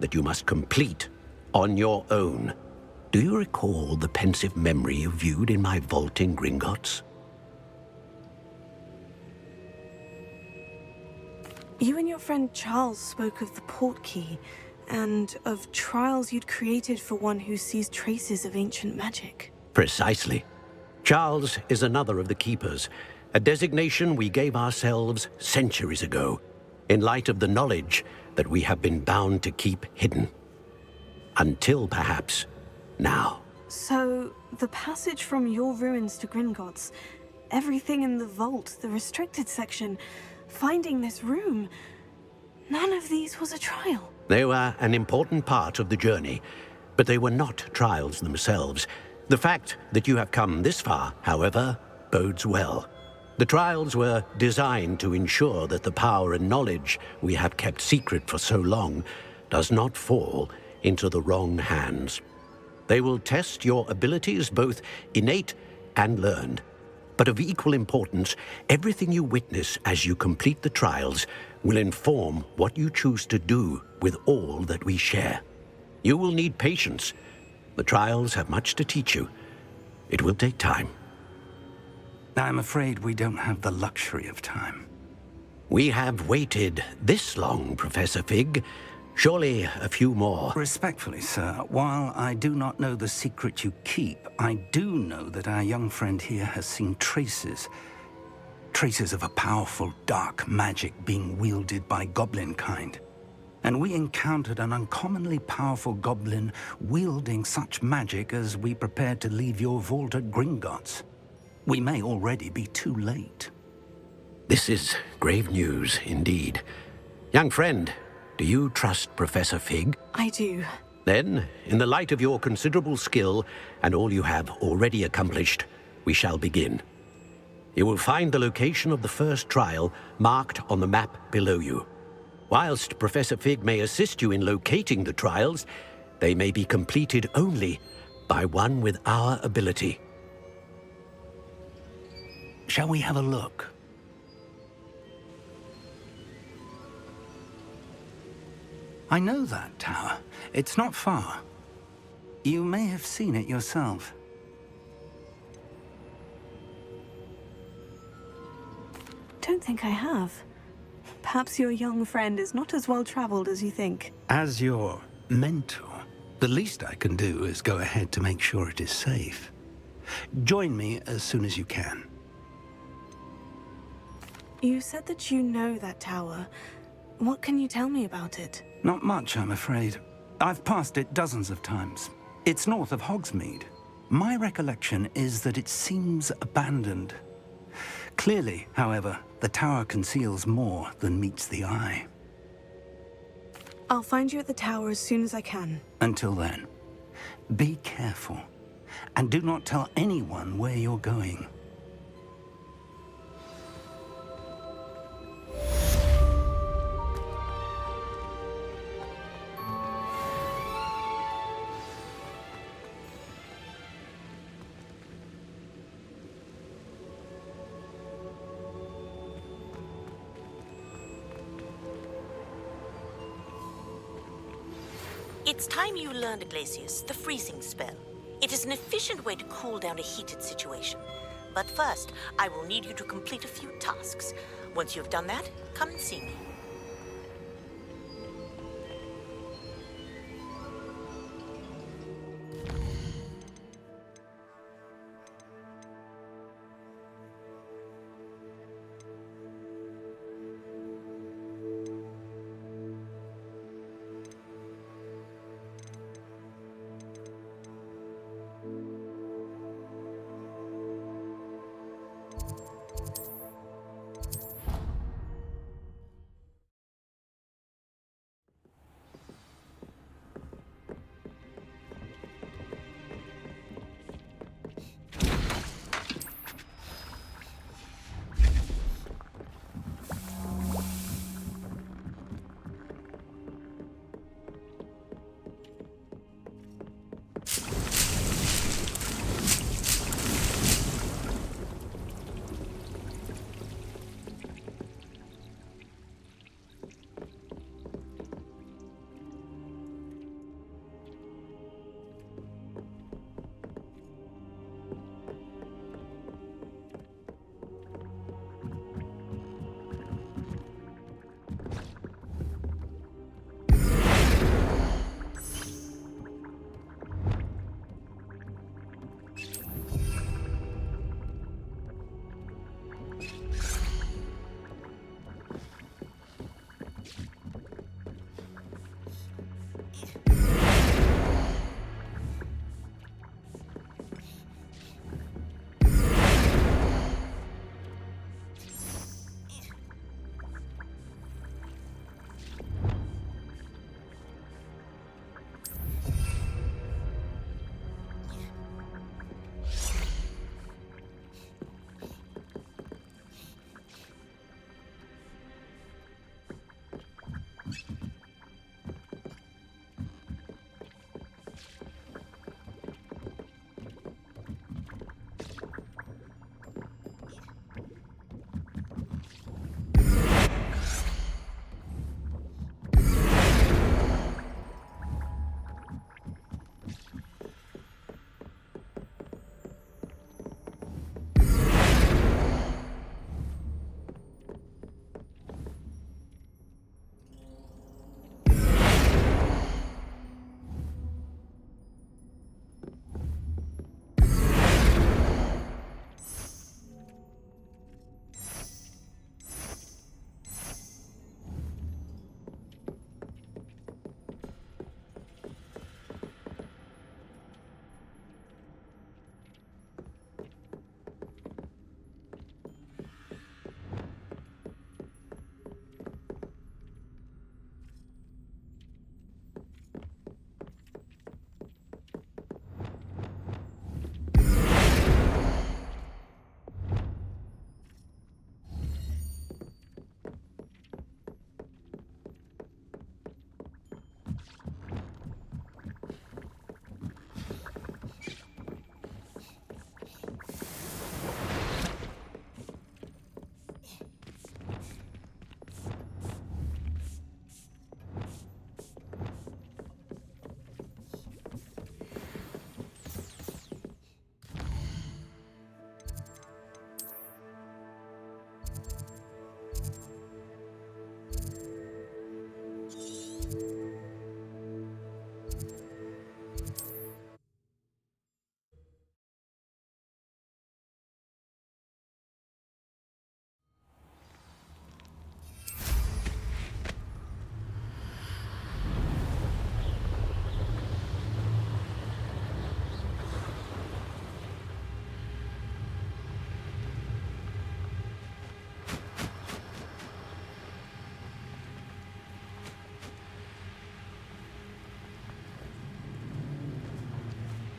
that you must complete on your own. Do you recall the pensive memory you viewed in my vault in Gringotts? You and your friend Charles spoke of the portkey, and of trials you'd created for one who sees traces of ancient magic. Precisely. Charles is another of the Keepers, a designation we gave ourselves centuries ago, in light of the knowledge that we have been bound to keep hidden. Until, perhaps, now. So, the passage from your ruins to Gringotts, everything in the vault, the restricted section, finding this room, none of these was a trial. They were an important part of the journey, but they were not trials themselves. The fact that you have come this far, however, bodes well. The trials were designed to ensure that the power and knowledge we have kept secret for so long does not fall into the wrong hands. They will test your abilities, both innate and learned. But of equal importance, everything you witness as you complete the trials will inform what you choose to do with all that we share. You will need patience. The trials have much to teach you. It will take time. I'm afraid we don't have the luxury of time. We have waited this long, Professor Fig. Surely a few more. Respectfully, sir, while I do not know the secret you keep, I do know that our young friend here has seen traces of a powerful dark magic being wielded by goblin kind. And we encountered an uncommonly powerful goblin wielding such magic as we prepared to leave your vault at Gringotts. We may already be too late. This is grave news indeed. Young friend, do you trust Professor Fig? I do. Then, in the light of your considerable skill and all you have already accomplished, we shall begin. You will find the location of the first trial marked on the map below you. Whilst Professor Fig may assist you in locating the trials, they may be completed only by one with our ability. Shall we have a look? I know that tower. It's not far. You may have seen it yourself. Don't think I have. Perhaps your young friend is not as well-traveled as you think. As your mentor, the least I can do is go ahead to make sure it is safe. Join me as soon as you can. You said that you know that tower. What can you tell me about it? Not much, I'm afraid. I've passed it dozens of times. It's north of Hogsmeade. My recollection is that it seems abandoned. Clearly, however, the tower conceals more than meets the eye. I'll find you at the tower as soon as I can. Until then, be careful, and do not tell anyone where you're going. It's time you learned, Glacius, the freezing spell. It is an efficient way to cool down a heated situation. But first, I will need you to complete a few tasks. Once you've done that, come and see me.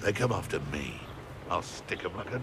They come after me. I'll stick 'em like a...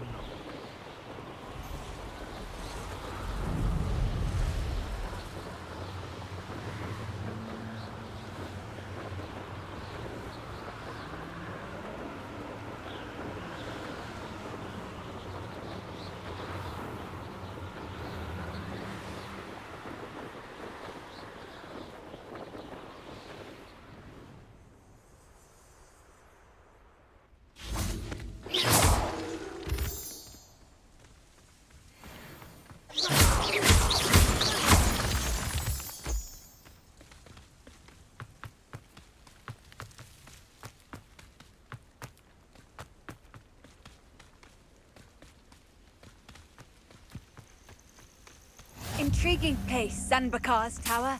intriguing place, Zanbakar's tower.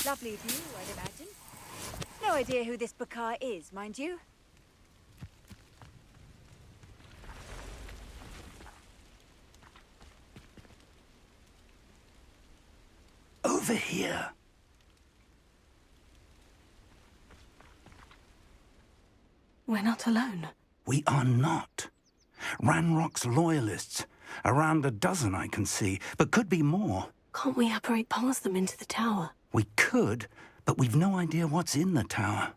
Lovely view, I'd imagine. No idea who this Bakar is, mind you. Over here. We're not alone. We are not. Ranrock's loyalists. Around a dozen I can see, but could be more. Can't we apparate past them into the tower? We could, but we've no idea what's in the tower.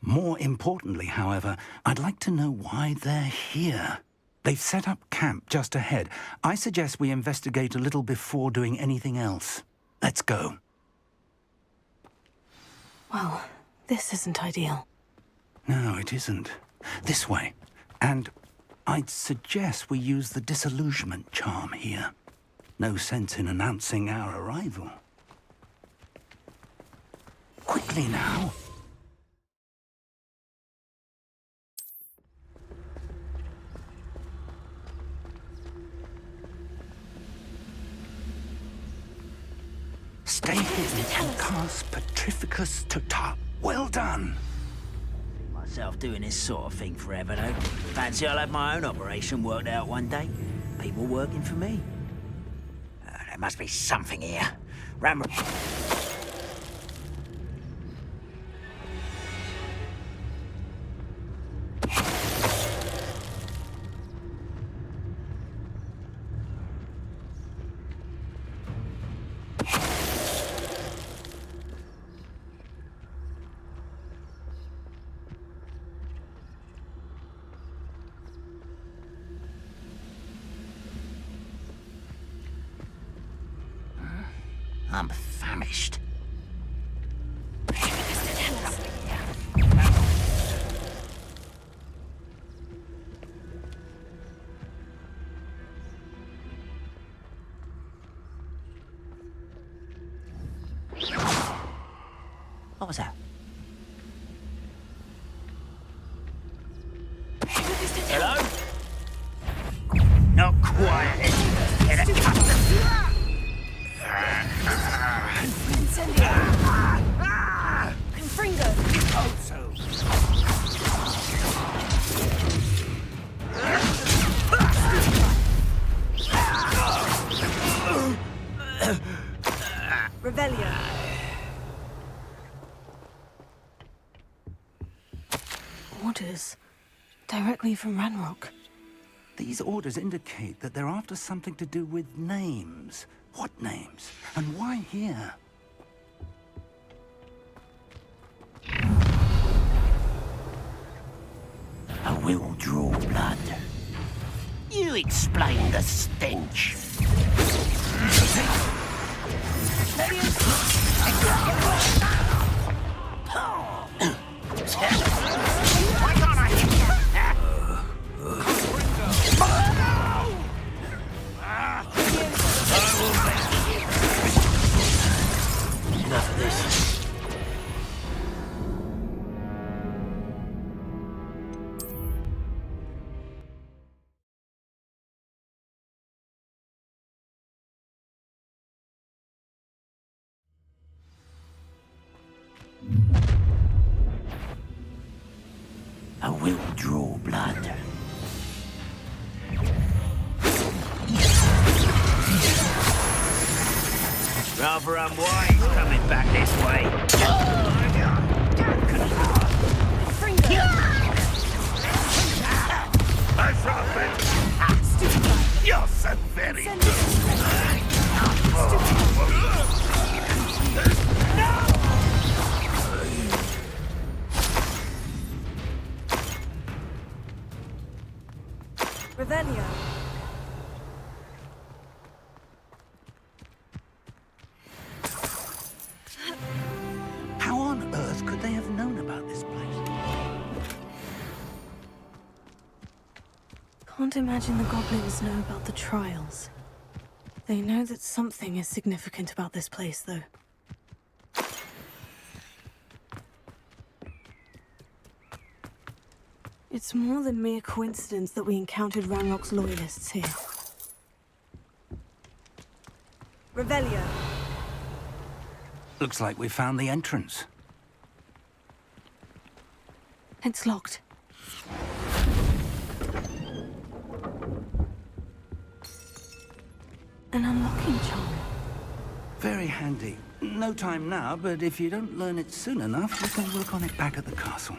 More importantly, however, I'd like to know why they're here. They've set up camp just ahead. I suggest we investigate a little before doing anything else. Let's go. Well, this isn't ideal. No, it isn't. This way. And I'd suggest we use the disillusionment charm here. No sense in announcing our arrival. Quickly now. Stay hidden and cast Petrificus Tota. Well done. Myself doing this sort of thing forever, though. Fancy I'll have my own operation worked out one day. People working for me. There must be something here. I'm famished. What was that? Hello? Not quite. Get a Confringo! Oh, so. Revelio. Orders. Directly from Ranrock. These orders indicate that they're after something to do with names. What names? And why here? I will draw blood. You explain the stench. Why can't I hit you? Enough of this. I will draw blood. Rather unwise coming back this way. Nice robbery. You're so very Revelio. How on earth could they have known about this place? Can't imagine the goblins know about the trials. They know that something is significant about this place, though. It's more than mere coincidence that we encountered Ranrock's loyalists here. Revelio. Looks like we found the entrance. It's locked. An unlocking charm. Very handy. No time now, but if you don't learn it soon enough, we can work on it back at the castle.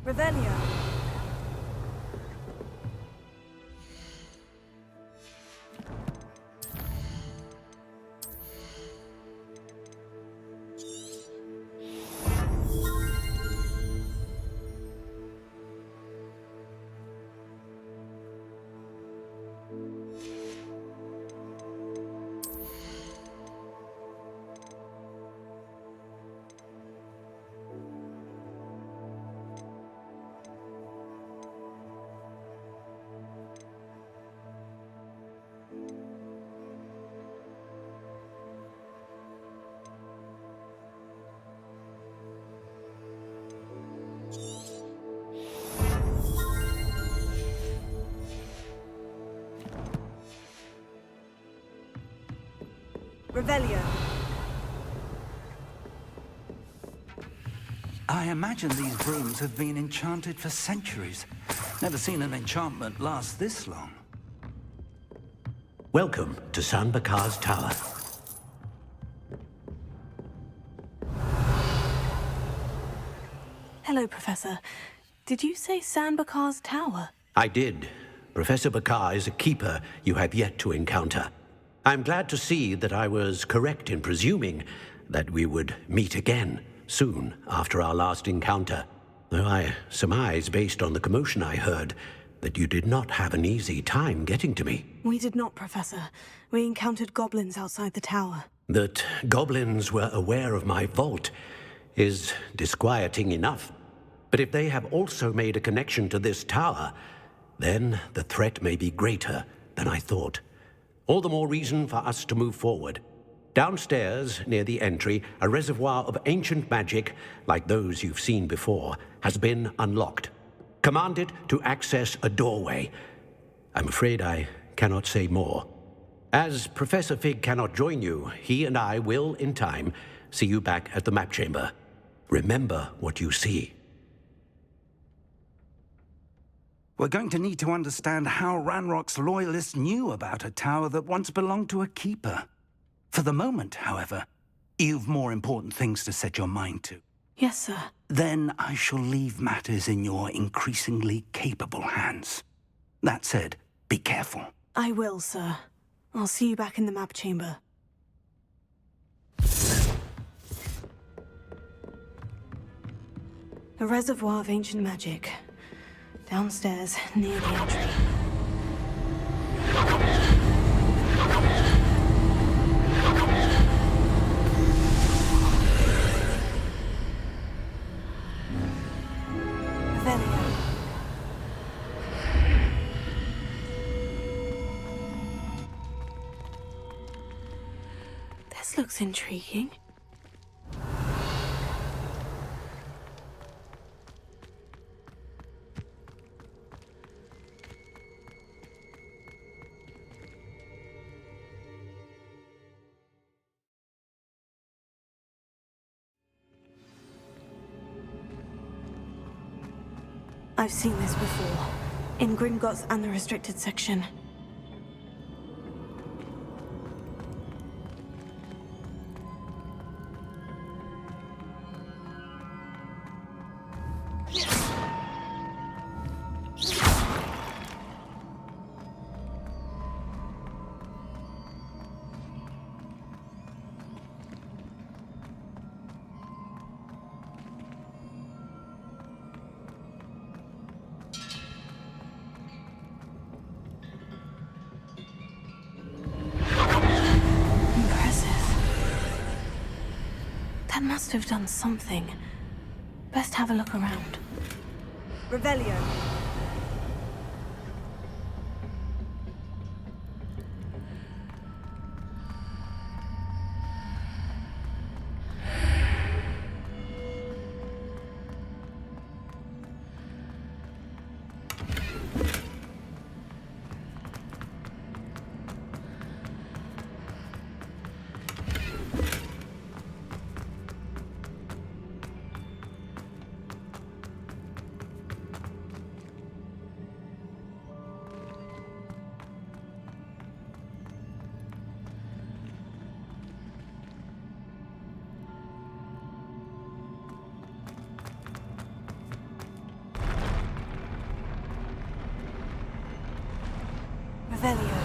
Revelio. Revelio. I imagine these brooms have been enchanted for centuries. Never seen an enchantment last this long. Welcome to San Bakar's Tower. Hello, Professor. Did you say San Bakar's Tower? I did. Professor Bakar is a keeper you have yet to encounter. I'm glad to see that I was correct in presuming that we would meet again soon after our last encounter, though I surmise, based on the commotion I heard, that you did not have an easy time getting to me. We did not, Professor. We encountered goblins outside the tower. That goblins were aware of my vault is disquieting enough. But if they have also made a connection to this tower, then the threat may be greater than I thought. All the more reason for us to move forward. Downstairs, near the entry, a reservoir of ancient magic, like those you've seen before, has been unlocked. Command it to access a doorway. I'm afraid I cannot say more. As Professor Fig cannot join you, he and I will, in time, see you back at the map chamber. Remember what you see. We're going to need to understand how Ranrock's loyalists knew about a tower that once belonged to a keeper. For the moment, however, you've more important things to set your mind to. Yes, sir. Then I shall leave matters in your increasingly capable hands. That said, be careful. I will, sir. I'll see you back in the map chamber. A reservoir of ancient magic. Downstairs, near the entry. Revelio. This looks intriguing. I've seen this before, in Gringotts and the restricted section. That must have done something. Best have a look around. Revelio. Revelio.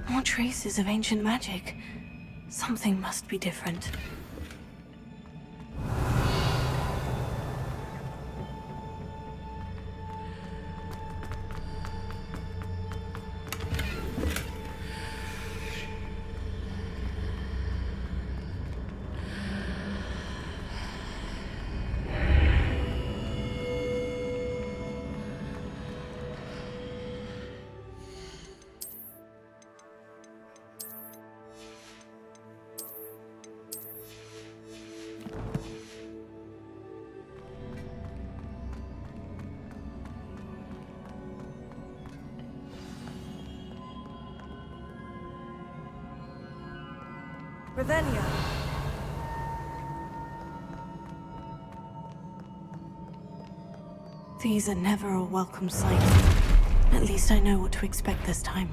More traces of ancient magic. Something must be different. Revelio. These are never a welcome sight. At least I know what to expect this time.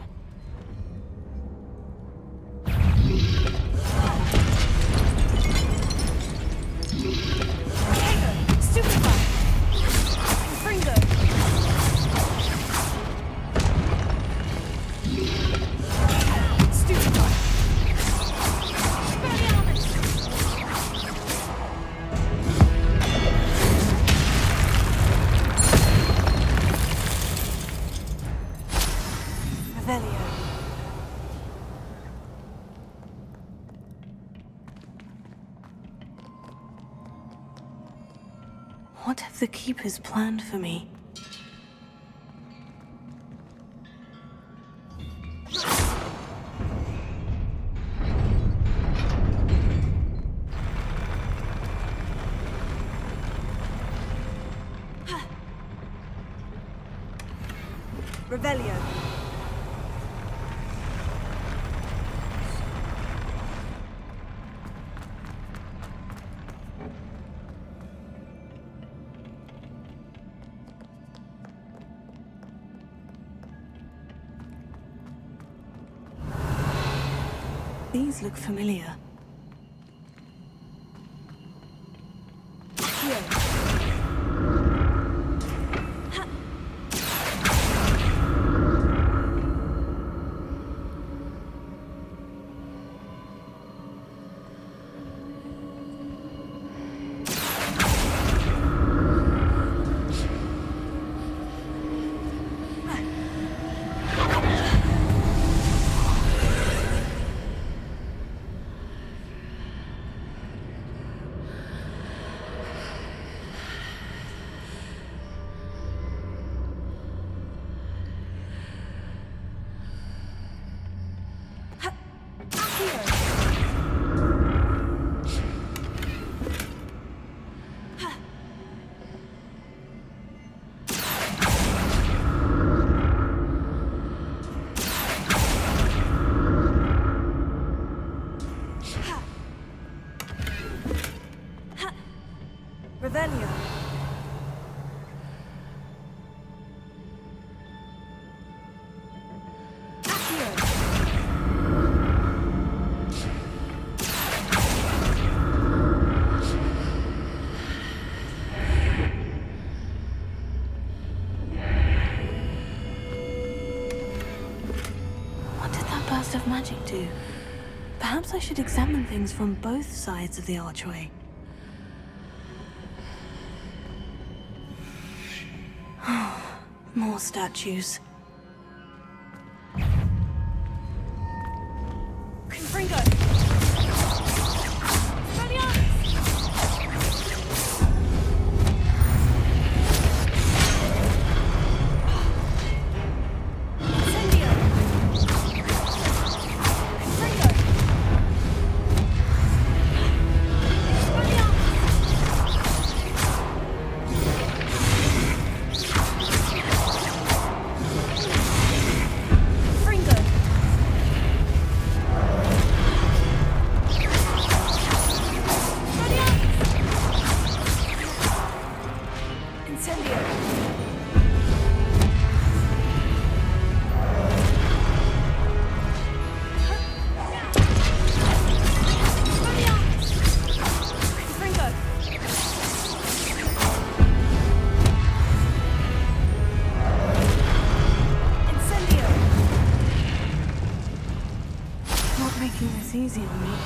What have the Keepers planned for me? Revelio. These look familiar. Revelio. What did that burst of magic do? Perhaps I should examine things from both sides of the archway. More statues. Confringo! making this easy on me.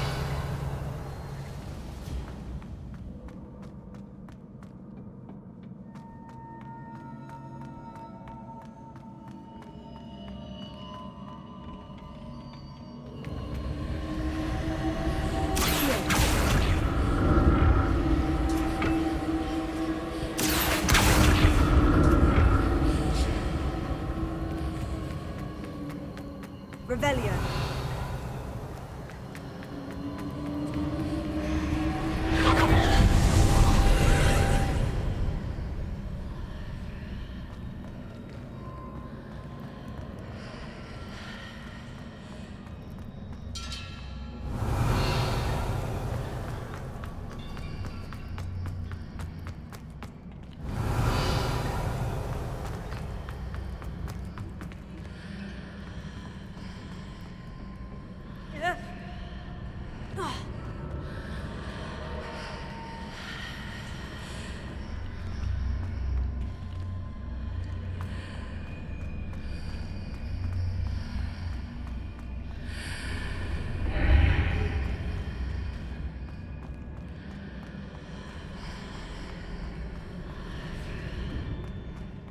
Revelio.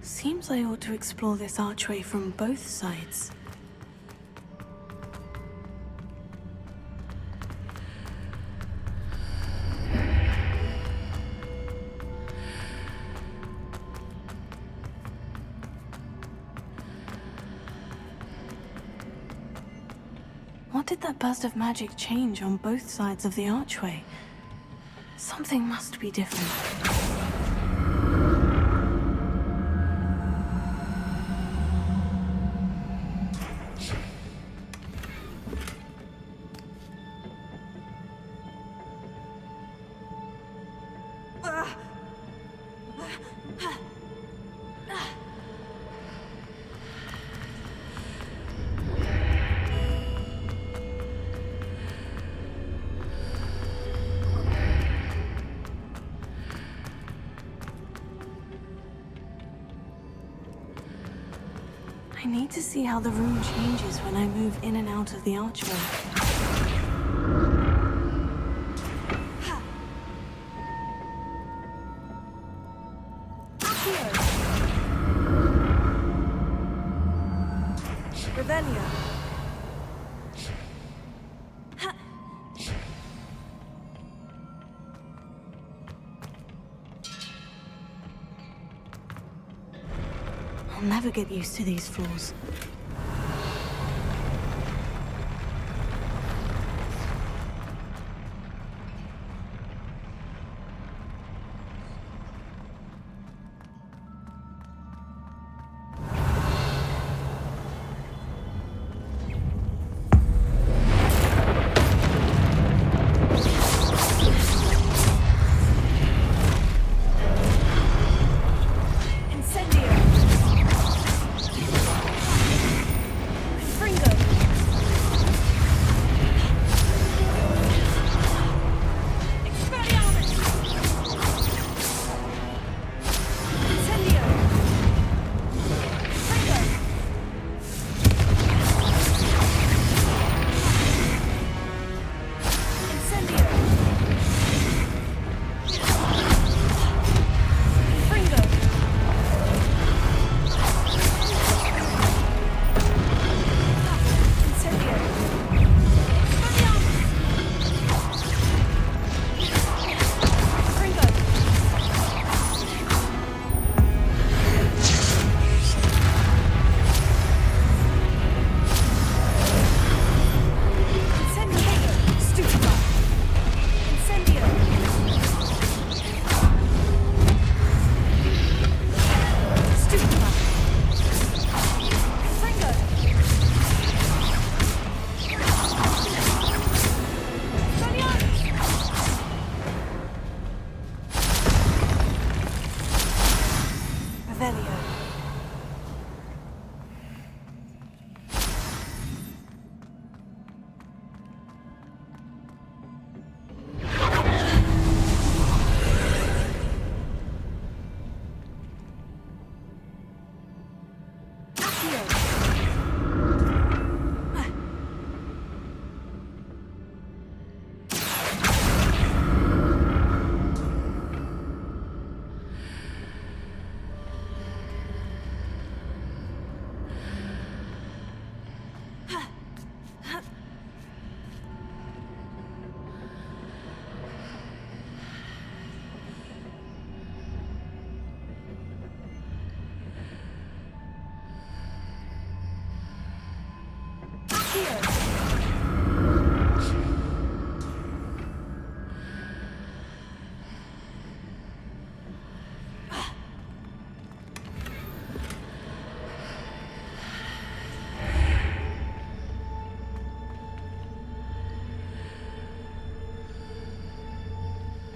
Seems I ought to explore this archway from both sides. What did that burst of magic change on both sides of the archway? Something must be different. I need to see how the room changes when I move in and out of the archway. Revelio. I'll never get used to these floors.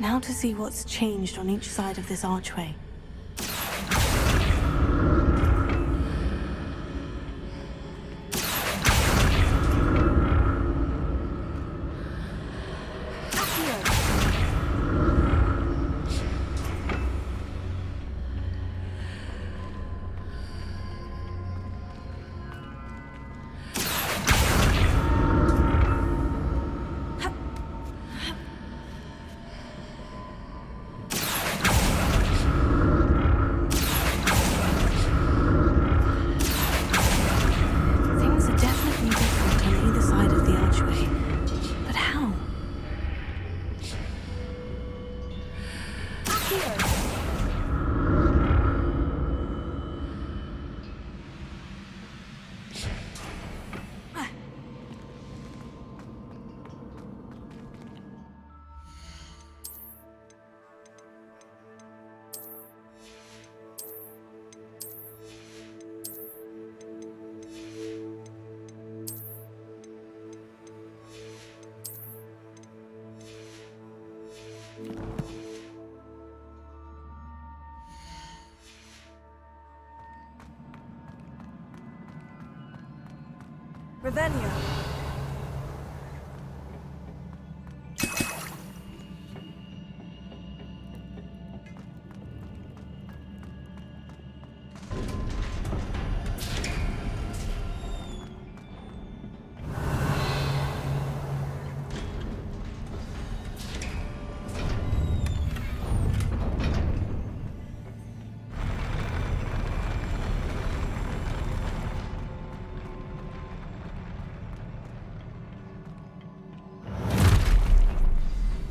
Now to see what's changed on each side of this archway. Things are definitely different on either side of the archway. But how? Revelio.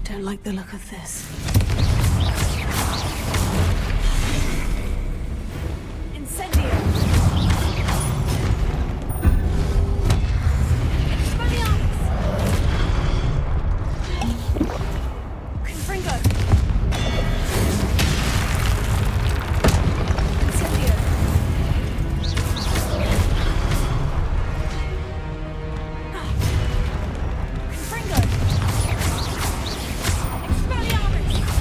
Don't like the look of this. Incendio. Expelliarmus. Confringo. Incendio. Confringo. Expelliarmus!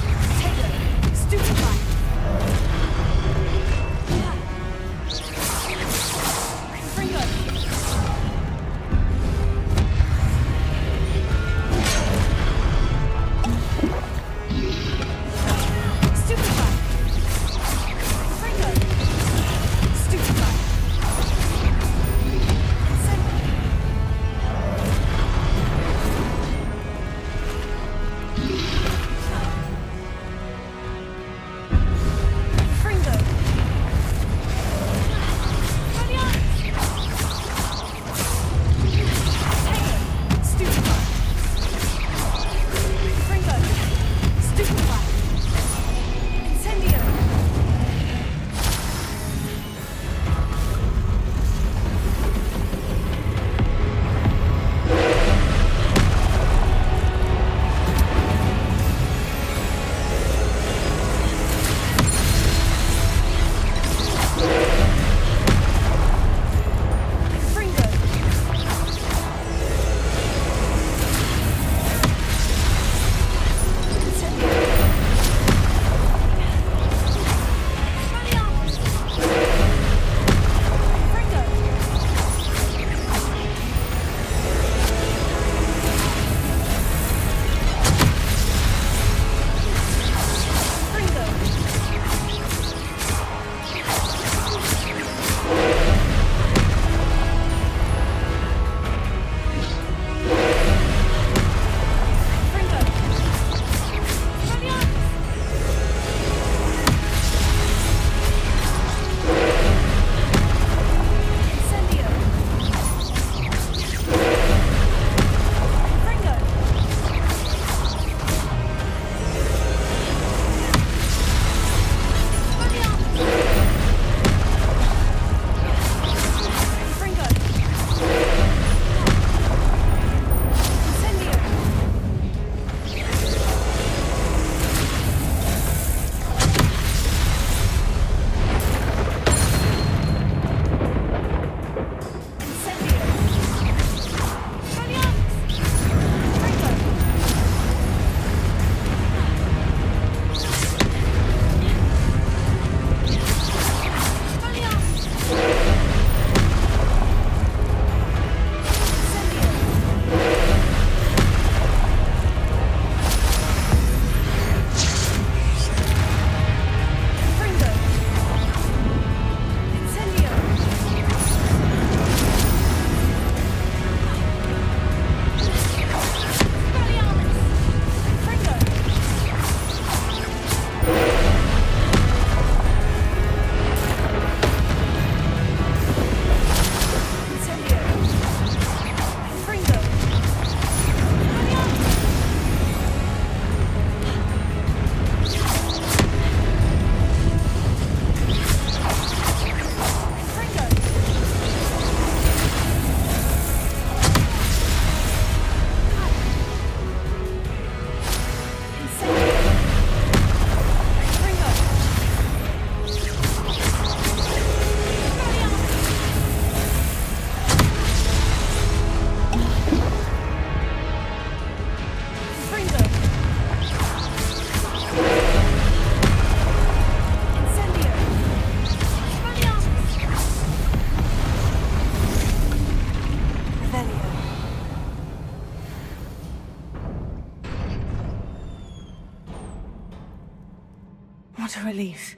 What a relief.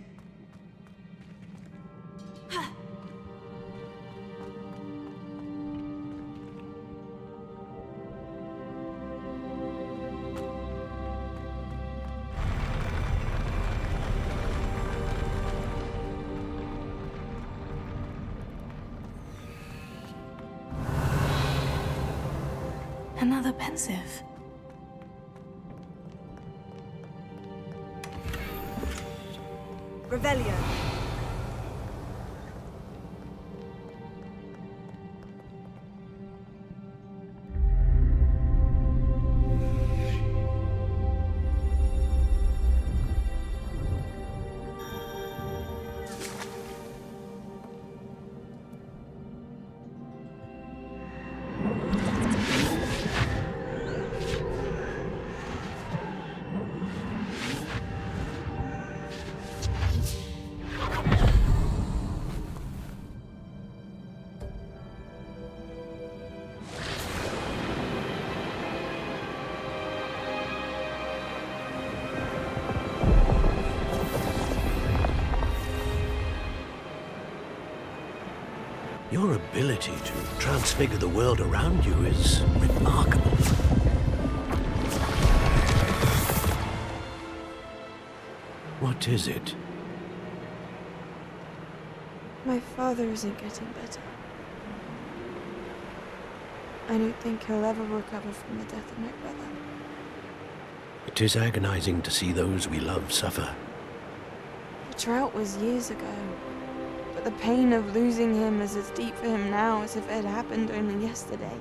Another pensive. Revelio. Your ability to transfigure the world around you is remarkable. What is it? My father isn't getting better. I don't think he'll ever recover from the death of my brother. It is agonizing to see those we love suffer. The drought was years ago, but the pain of losing him is as deep for him now as if it had happened only yesterday.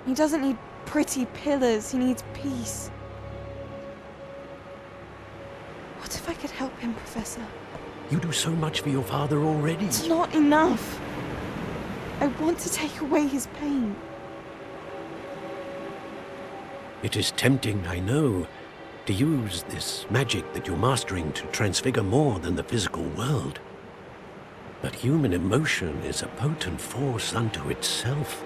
He doesn't need pretty pillars, he needs peace. What if I could help him, Professor? You do so much for your father already. It's not enough. I want to take away his pain. It is tempting, I know, to use this magic that you're mastering to transfigure more than the physical world. But human emotion is a potent force unto itself.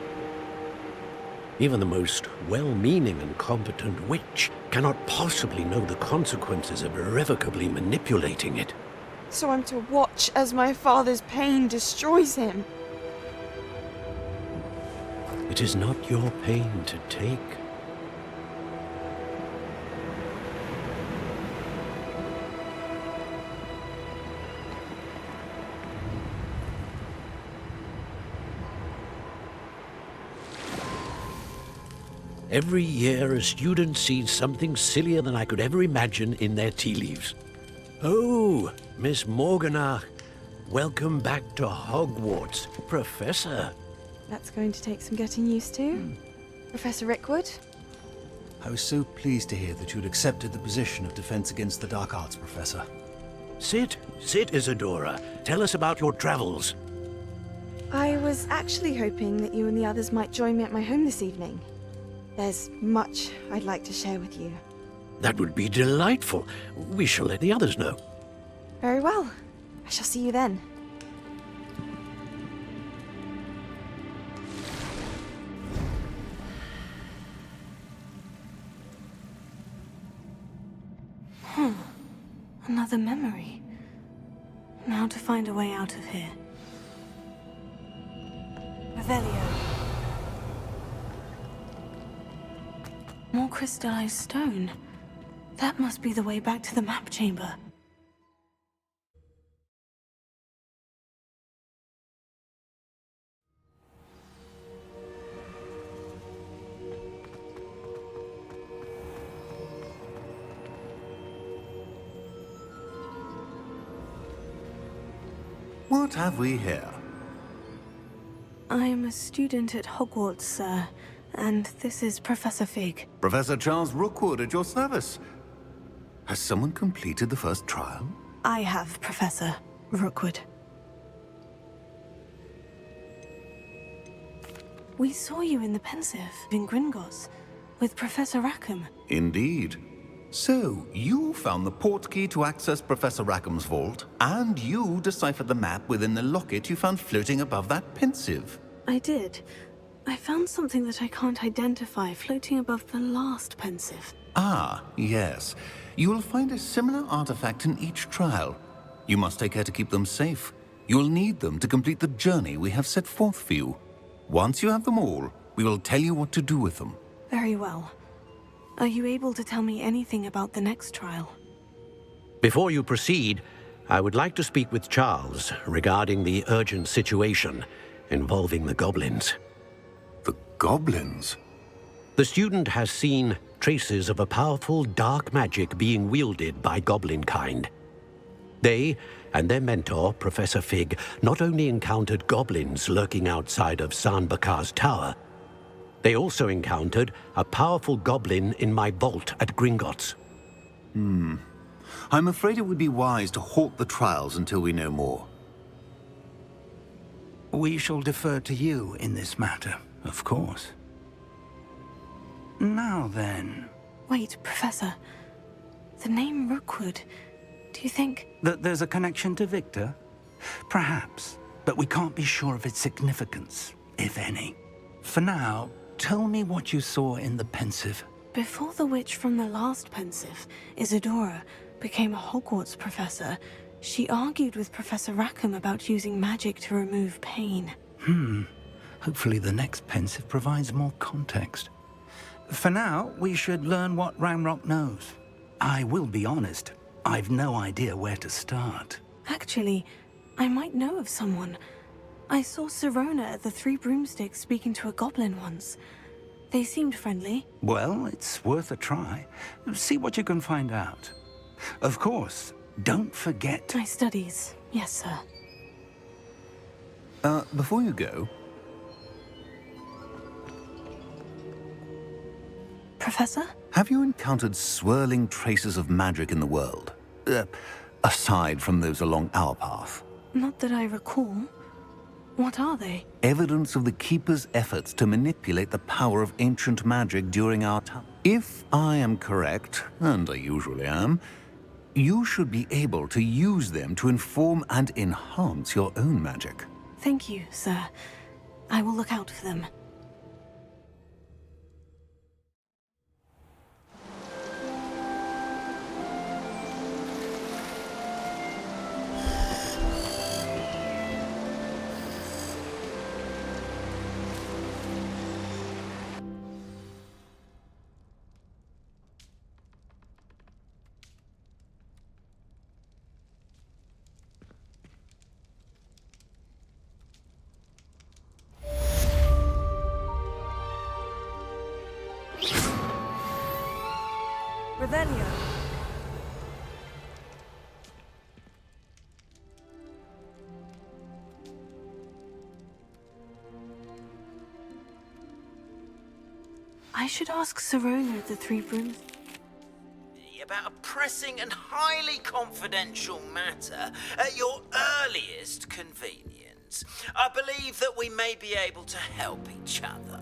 Even the most well-meaning and competent witch cannot possibly know the consequences of irrevocably manipulating it. So I'm to watch as my father's pain destroys him. It is not your pain to take. Every year, a student sees something sillier than I could ever imagine in their tea leaves. Oh, Miss Morganach, welcome back to Hogwarts, Professor. That's going to take some getting used to. Professor Rickwood? I was so pleased to hear that you'd accepted the position of Defense Against the Dark Arts, Professor. Sit, Isadora. Tell us about your travels. I was actually hoping that you and the others might join me at my home this evening. There's much I'd like to share with you. That would be delightful. We shall let the others know. Very well. I shall see you then. Another memory. Now to find a way out of here. Revelio. More crystallized stone. That must be the way back to the map chamber. What have we here? I am a student at Hogwarts, sir, and this is Professor Fig. Professor Charles Rookwood at your service. Has someone completed the first trial? I have, Professor Rookwood. We saw you in the Pensive in Gringotts with Professor Rackham. Indeed. So, you found the portkey to access Professor Rackham's vault, and you deciphered the map within the locket you found floating above that Pensive. I did. I found something that I can't identify floating above the last Pensive. Ah, yes. You will find a similar artifact in each trial. You must take care to keep them safe. You will need them to complete the journey we have set forth for you. Once you have them all, we will tell you what to do with them. Very well. Are you able to tell me anything about the next trial? Before you proceed, I would like to speak with Charles regarding the urgent situation involving the goblins. The goblins? The student has seen traces of a powerful dark magic being wielded by goblin kind. They and their mentor, Professor Fig, not only encountered goblins lurking outside of San Bakar's tower, they also encountered a powerful goblin in my vault at Gringotts. I'm afraid it would be wise to halt the trials until we know more. We shall defer to you in this matter, of course. Now then... Wait, Professor. The name Rookwood. Do you think... That there's a connection to Victor? Perhaps, but we can't be sure of its significance, if any. For now, tell me what you saw in the Pensive. Before the witch from the last Pensive, Isadora, became a Hogwarts professor, she argued with Professor Rackham about using magic to remove pain. Hopefully the next Pensive provides more context. For now, we should learn what Ranrock knows. I will be honest, I've no idea where to start. Actually, I might know of someone. I saw Sirona at the Three Broomsticks speaking to a goblin once. They seemed friendly. Well, it's worth a try. See what you can find out. Of course, don't forget... My studies. Yes, sir. Before you go... Professor? Have you encountered swirling traces of magic in the world? Aside from those along our path? Not that I recall. What are they? Evidence of the Keeper's efforts to manipulate the power of ancient magic during our time. If I am correct, and I usually am, you should be able to use them to inform and enhance your own magic. Thank you, sir. I will look out for them. Revelio. I should ask Sirona at the Three Brooms. About a pressing and highly confidential matter at your earliest convenience. I believe that we may be able to help each other.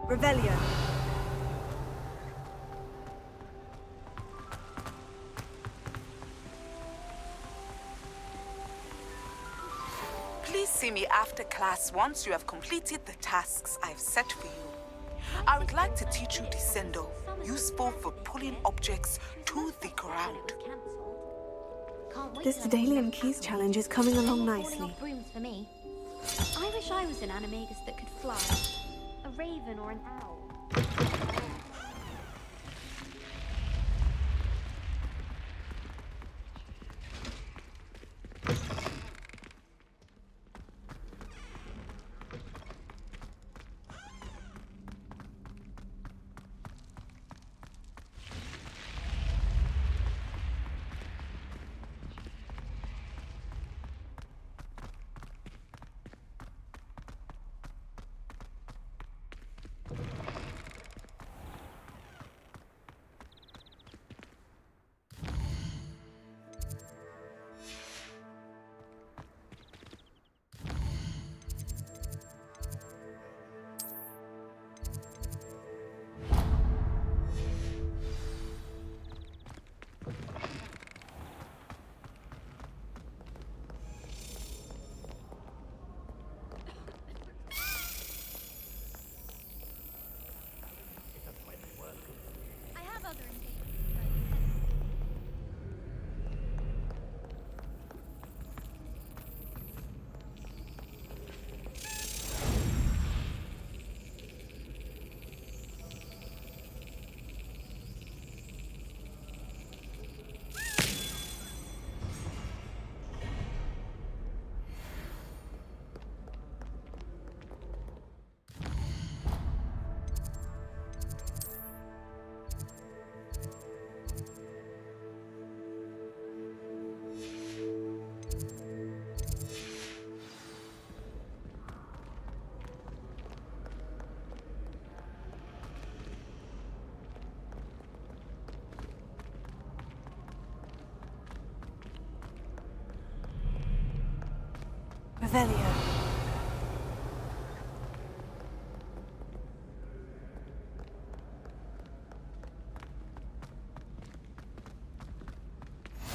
Revelio. Please see me after class once you have completed the tasks I've set for you. I would like to teach you Descendo, useful for pulling objects to the ground. This Daedalian Keys challenge is coming along nicely. Brooms for me. I wish I was an animagus that could fly. A raven or an owl. Revelio.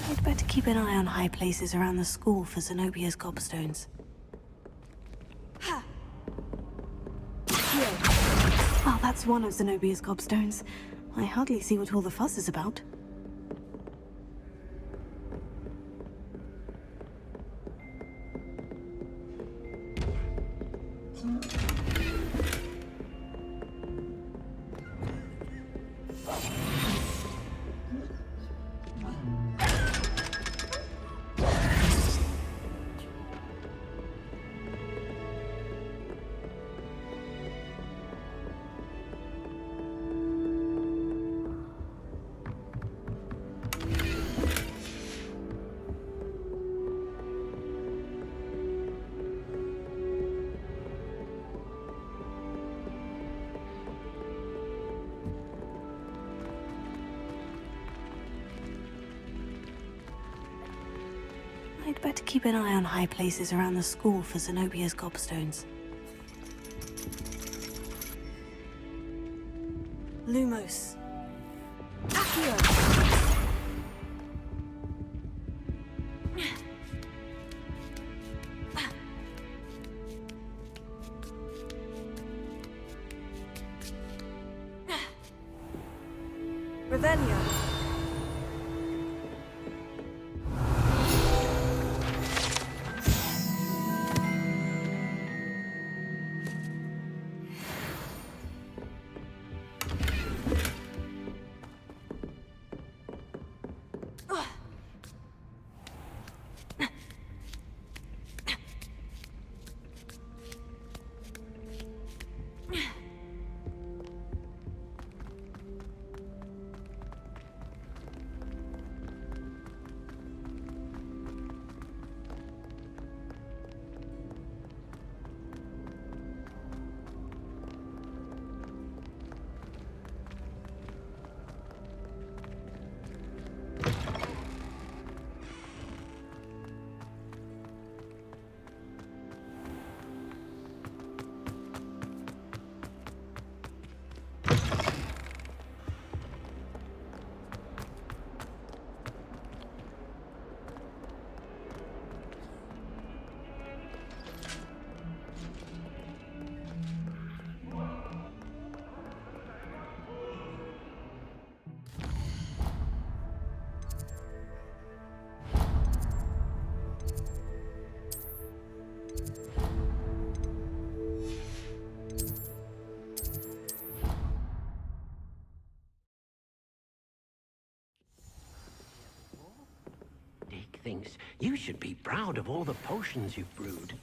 I'd better keep an eye on high places around the school for Zenobia's gobstones. Well, that's one of Zenobia's gobstones. I hardly see what all the fuss is about. I'd better keep an eye on high places around the school for Zenobia's gobstones. Lumos. Accio. Revelio. Dick thinks you should be proud of all the potions you've brewed.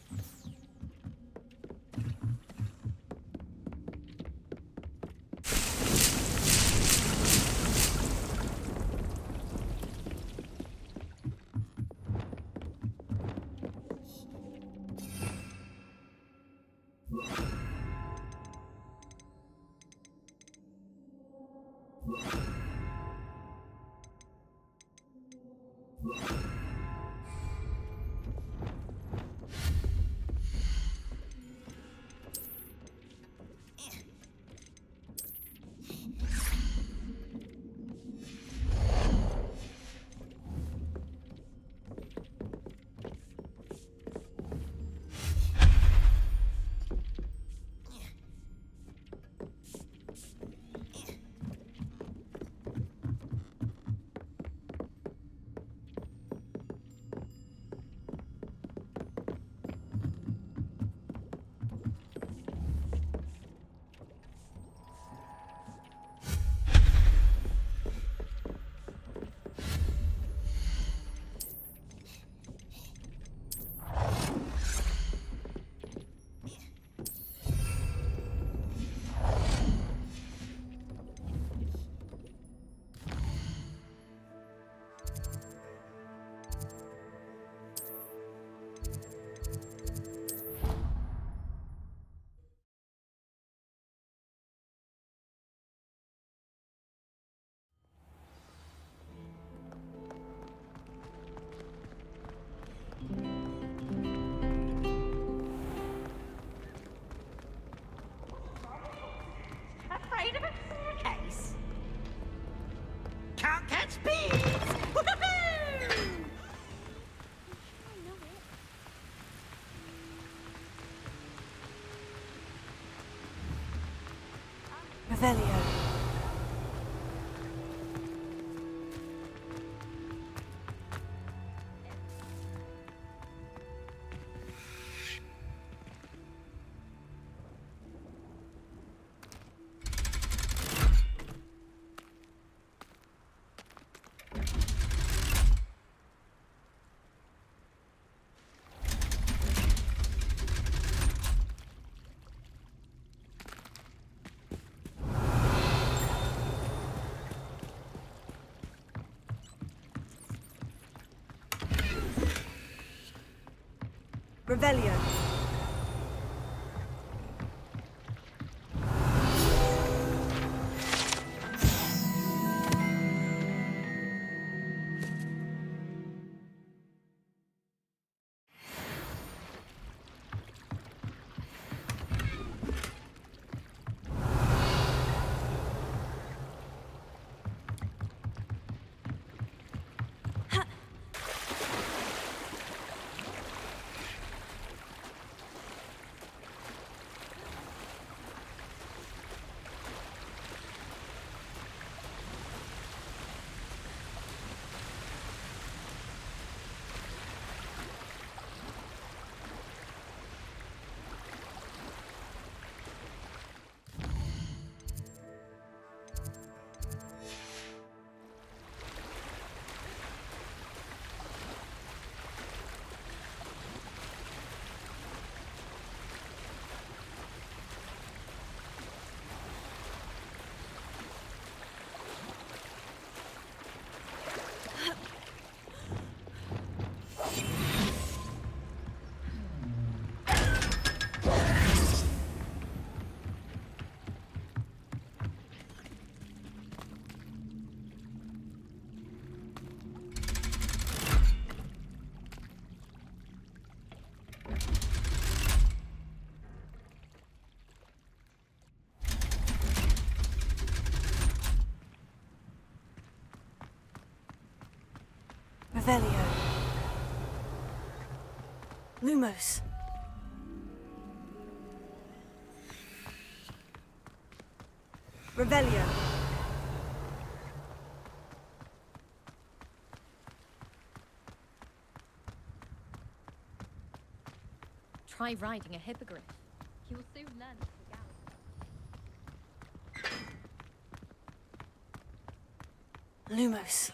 Revelio. Revelio. Lumos. Revelio. Try riding a hippogriff. You will soon learn to gallop. Lumos.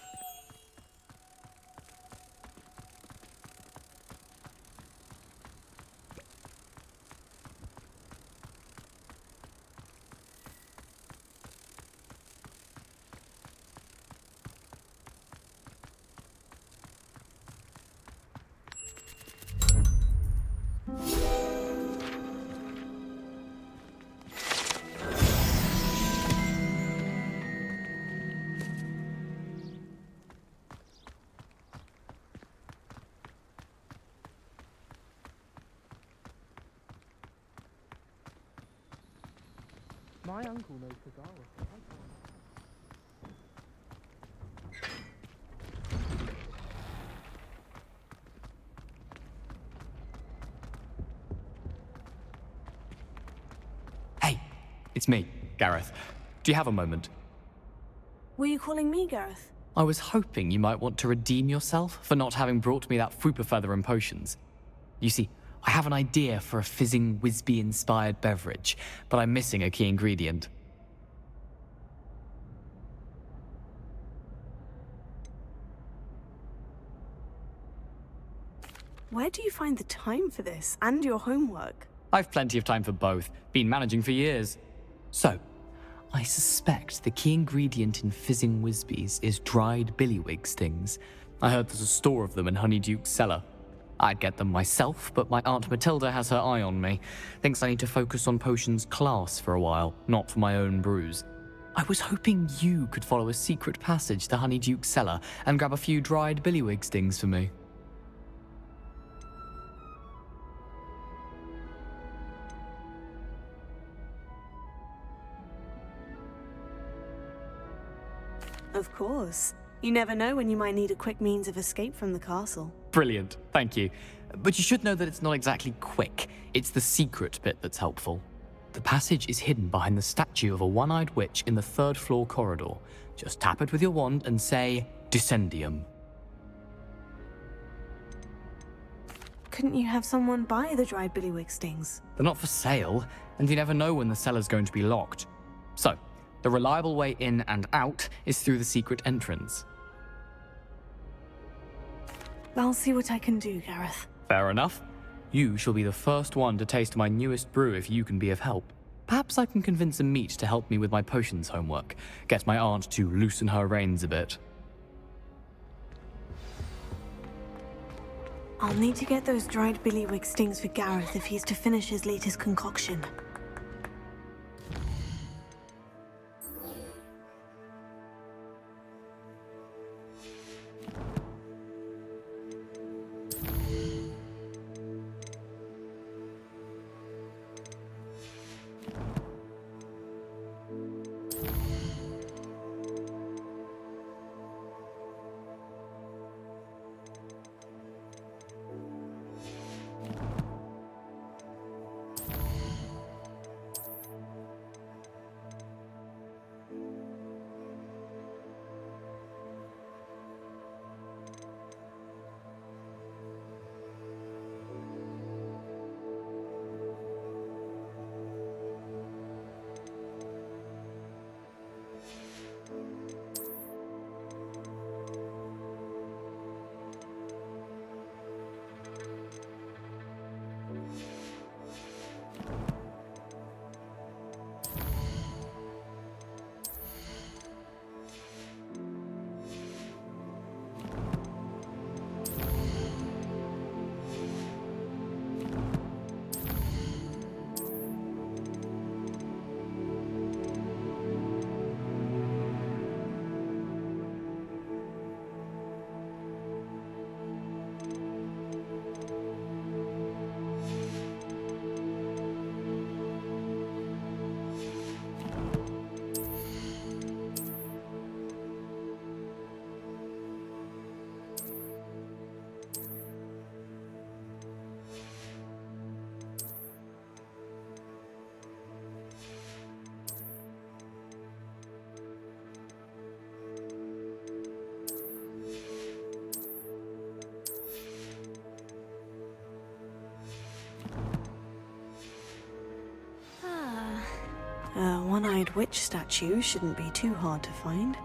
My uncle knows Kagawa. Hey, it's me, Gareth. Do you have a moment? Were you calling me, Gareth? I was hoping you might want to redeem yourself for not having brought me that Fupa feather and potions. You see, I have an idea for a fizzing Wisby-inspired beverage, but I'm missing a key ingredient. Where do you find the time for this, and your homework? I've plenty of time for both. Been managing for years. So, I suspect the key ingredient in fizzing Wisbies is dried billywig stings. I heard there's a store of them in Honeyduke's cellar. I'd get them myself, but my Aunt Matilda has her eye on me. Thinks I need to focus on potions class for a while, not for my own brews. I was hoping you could follow a secret passage to Honeyduke's cellar and grab a few dried billywig stings for me. Of course. You never know when you might need a quick means of escape from the castle. Brilliant, thank you. But you should know that it's not exactly quick. It's the secret bit that's helpful. The passage is hidden behind the statue of a one-eyed witch in the third-floor corridor. Just tap it with your wand and say, Descendium. Couldn't you have someone buy the dried billywig stings? They're not for sale, and you never know when the cellar's going to be locked. So, the reliable way in and out is through the secret entrance. I'll see what I can do, Gareth. Fair enough. You shall be the first one to taste my newest brew if you can be of help. Perhaps I can convince a meat to help me with my potions homework. Get my aunt to loosen her reins a bit. I'll need to get those dried billywig stings for Gareth if he's to finish his latest concoction. A one-eyed witch statue shouldn't be too hard to find.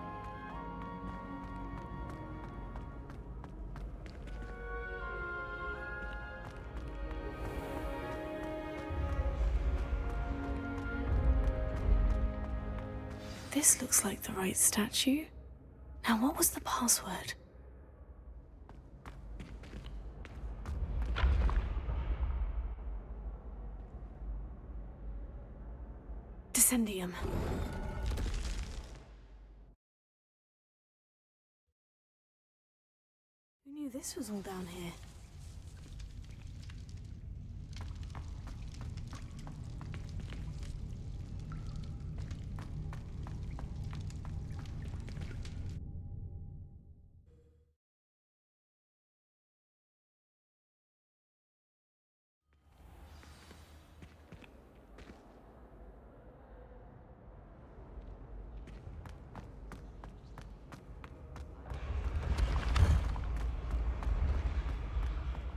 This looks like the right statue. Now, what was the password? Descendium. Who knew this was all down here?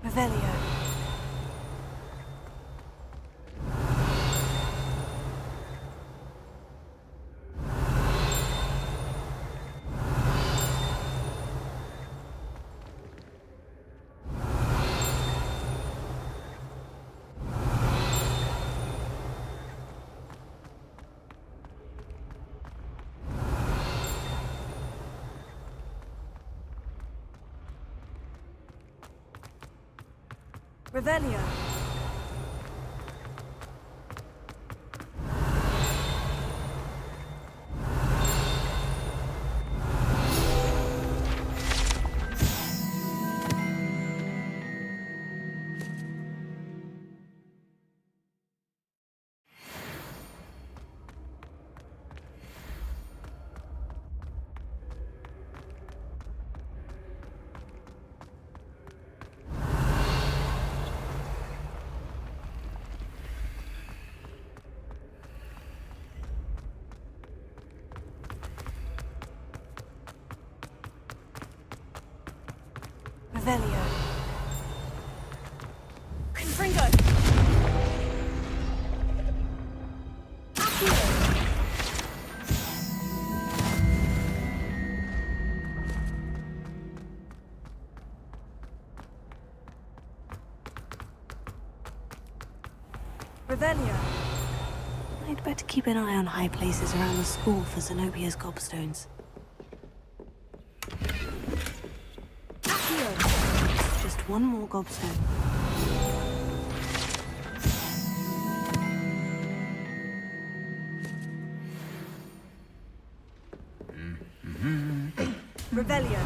Revelio. Revelio. Revelio. Confringo. Revelio. I'd better keep an eye on high places around the school for Zenobia's gobstones. Just just one more gobstone. Revelio.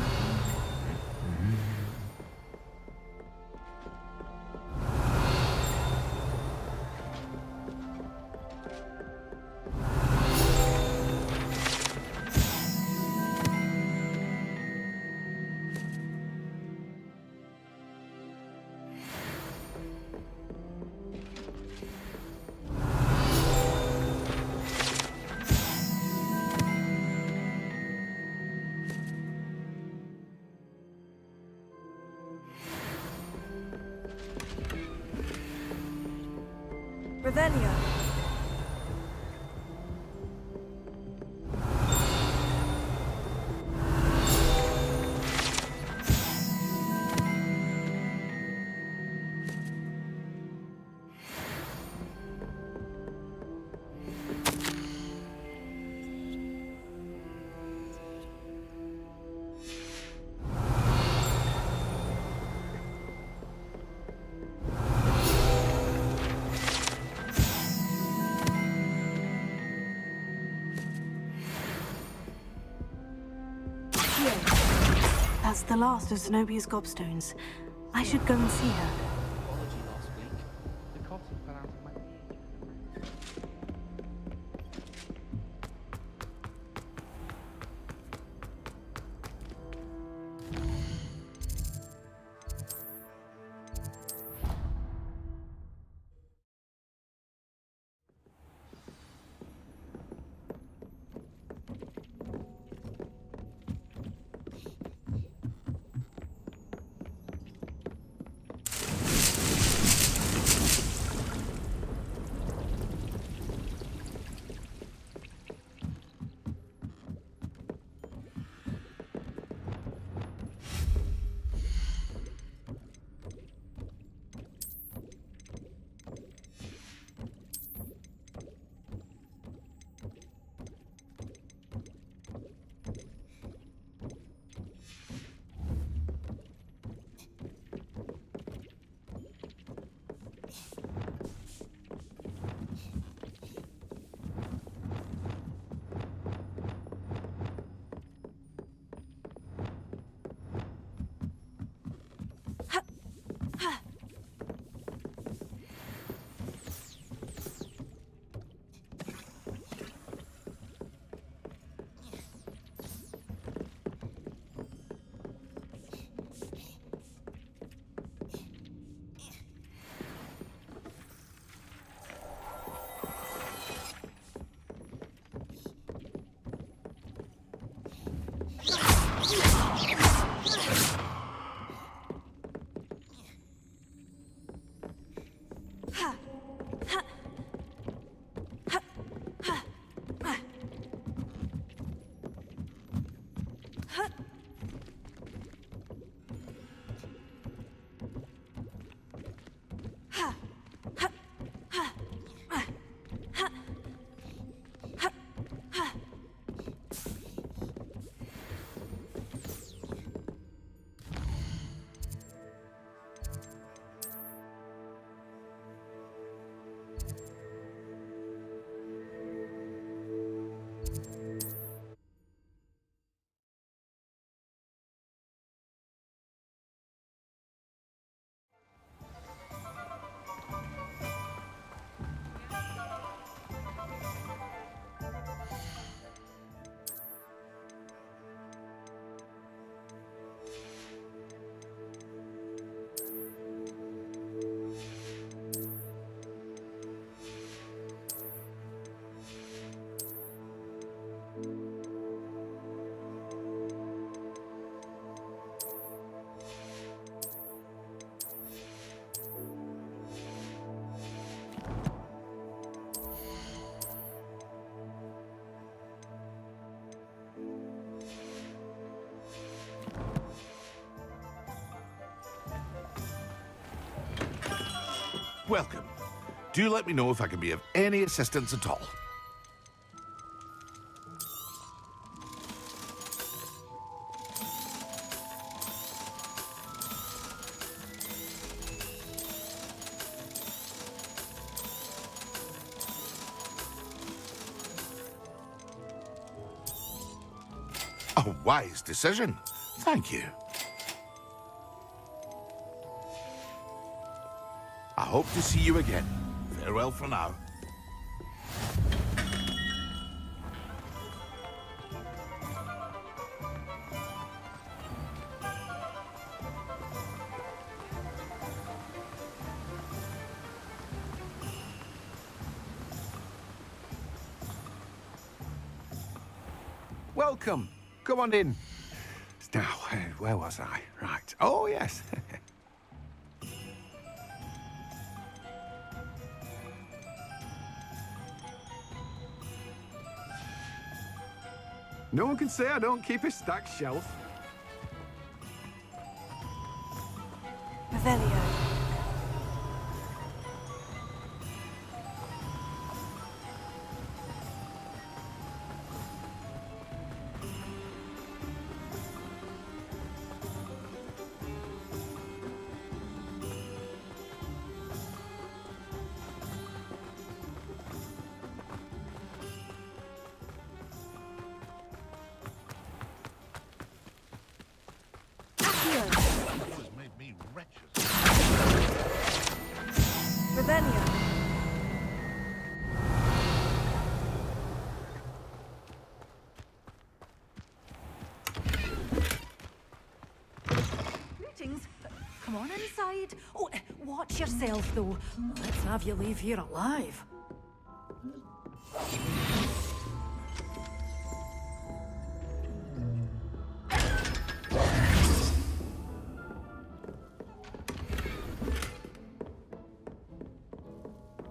Revelio. That's the last of Zenobia's gobstones. I should go and see her. Welcome. Do let me know if I can be of any assistance at all. A wise decision. Thank you. I hope to see you again. Farewell for now. Welcome. Come on in. Now, where was I? Right. Oh, yes. No one can say I don't keep a stacked shelf. Revelio. Revelio. Greetings. Come on inside. Oh, watch yourself, though. Let's have you leave here alive.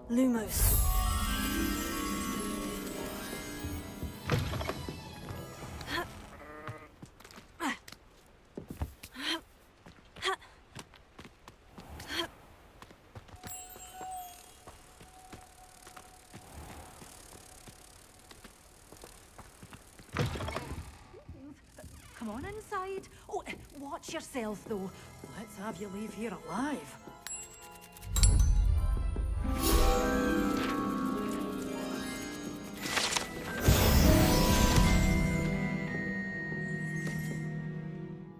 Lumos. Come on inside. Oh, watch yourself, though. Let's have you leave here alive.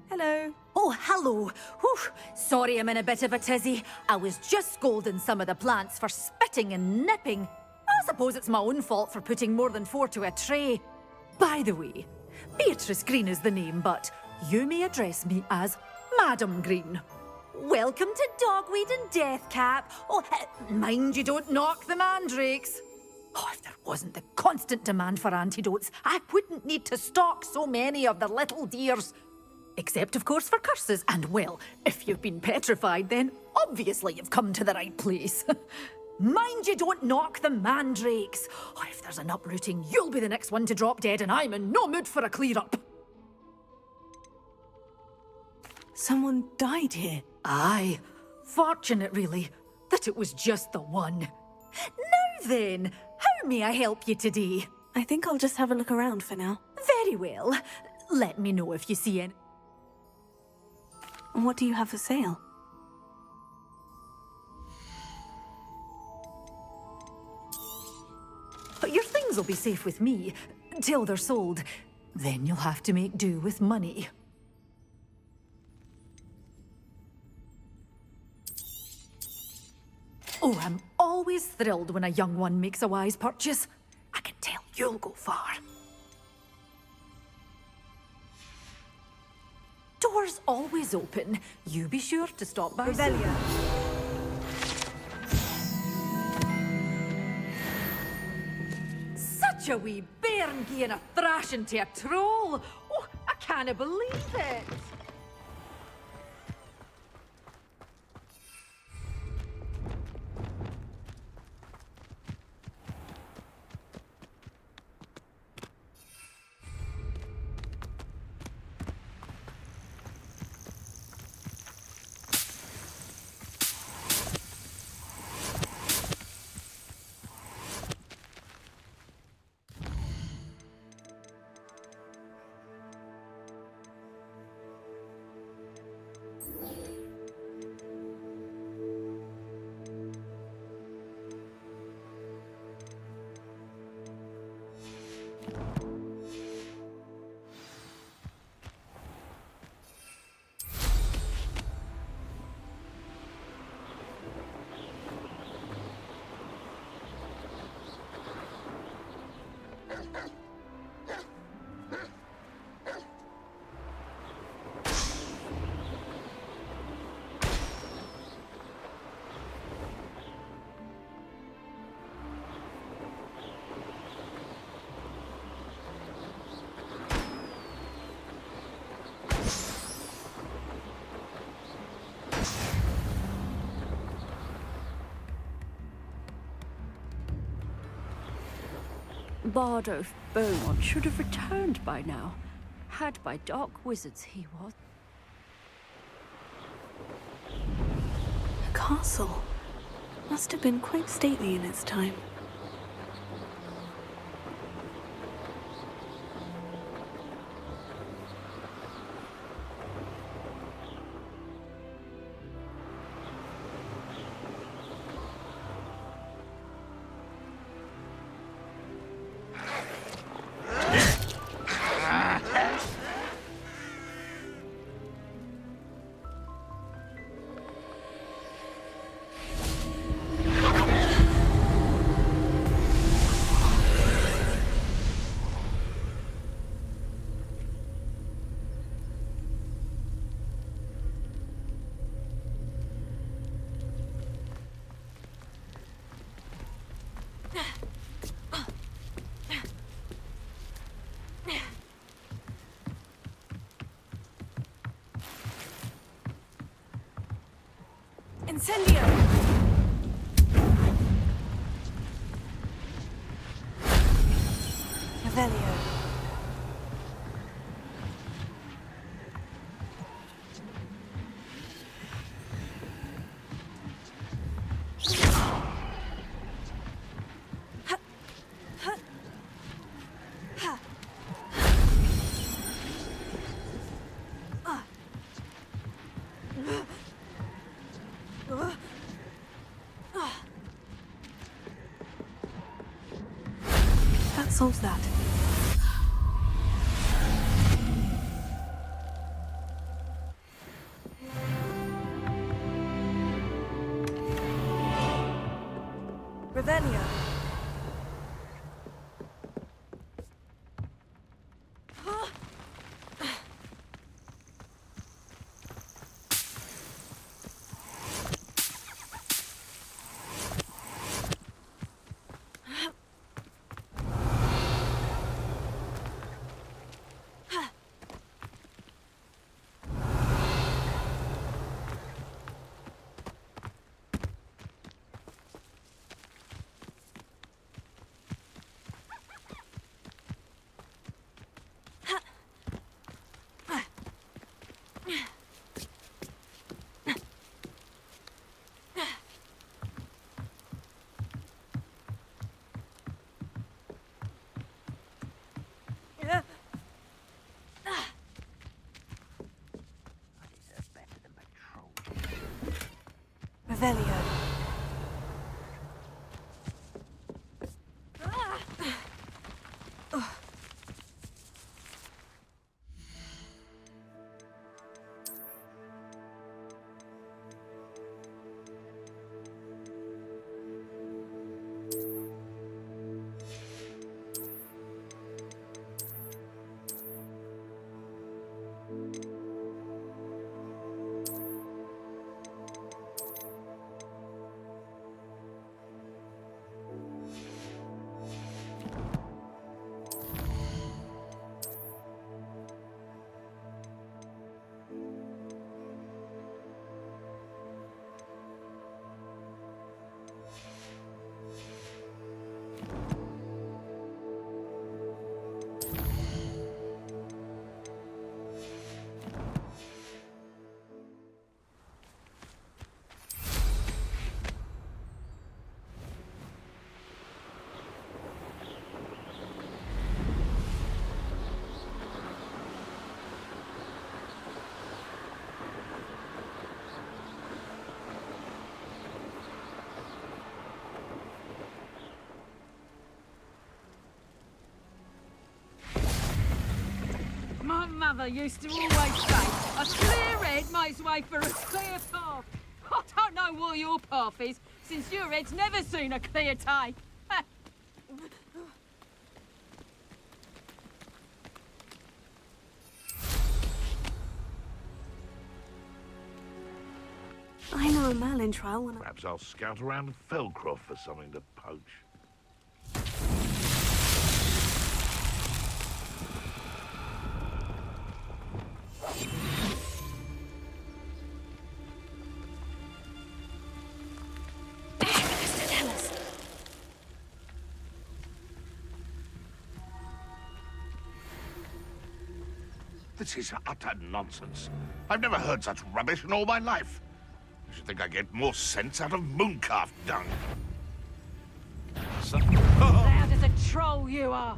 Hello. Oh, hello. Whew. Sorry I'm in a bit of a tizzy. I was just scolding some of the plants for spitting and nipping. I suppose it's my own fault for putting more than 4 to a tray. By the way, Beatrice Green is the name, but you may address me as Madam Green. Welcome to Dogweed and Deathcap. Oh, mind you don't knock the mandrakes. Oh, if there wasn't the constant demand for antidotes, I wouldn't need to stock so many of the little dears. Except, of course, for curses. And, well, if you've been petrified, then obviously you've come to the right place. Mind you don't knock the mandrakes. Oh, if there's an uprooting, you'll be the next one to drop dead, and I'm in no mood for a clear-up. Someone died here. Aye. Fortunate, really, that it was just the one. Now then, how may I help you today? I think I'll just have a look around for now. Very well. Let me know if you see any. And what do you have for sale? Your things will be safe with me, till they're sold. Then you'll have to make do with money. Oh, I'm always thrilled when a young one makes a wise purchase. I can tell you'll go far. Doors always open. You be sure to stop by soon. Such a wee bairn gieing a thrashing to a troll. Oh, I can't believe it. Bardo Beaumont should have returned by now. Had by dark wizards he was. A castle. Must have been quite stately in its time. Incendio! Revelio. That solves that. Revelio. Revelio. My mother used to always say, a clear head makes way for a clear path. I don't know what your path is, since your head's never seen a clear day. I know a Merlin trial when Perhaps I'll scout around Felcroft for something to poach. This is utter nonsense. I've never heard such rubbish in all my life. I should think I get more sense out of mooncalf dung. Loud as a troll you are.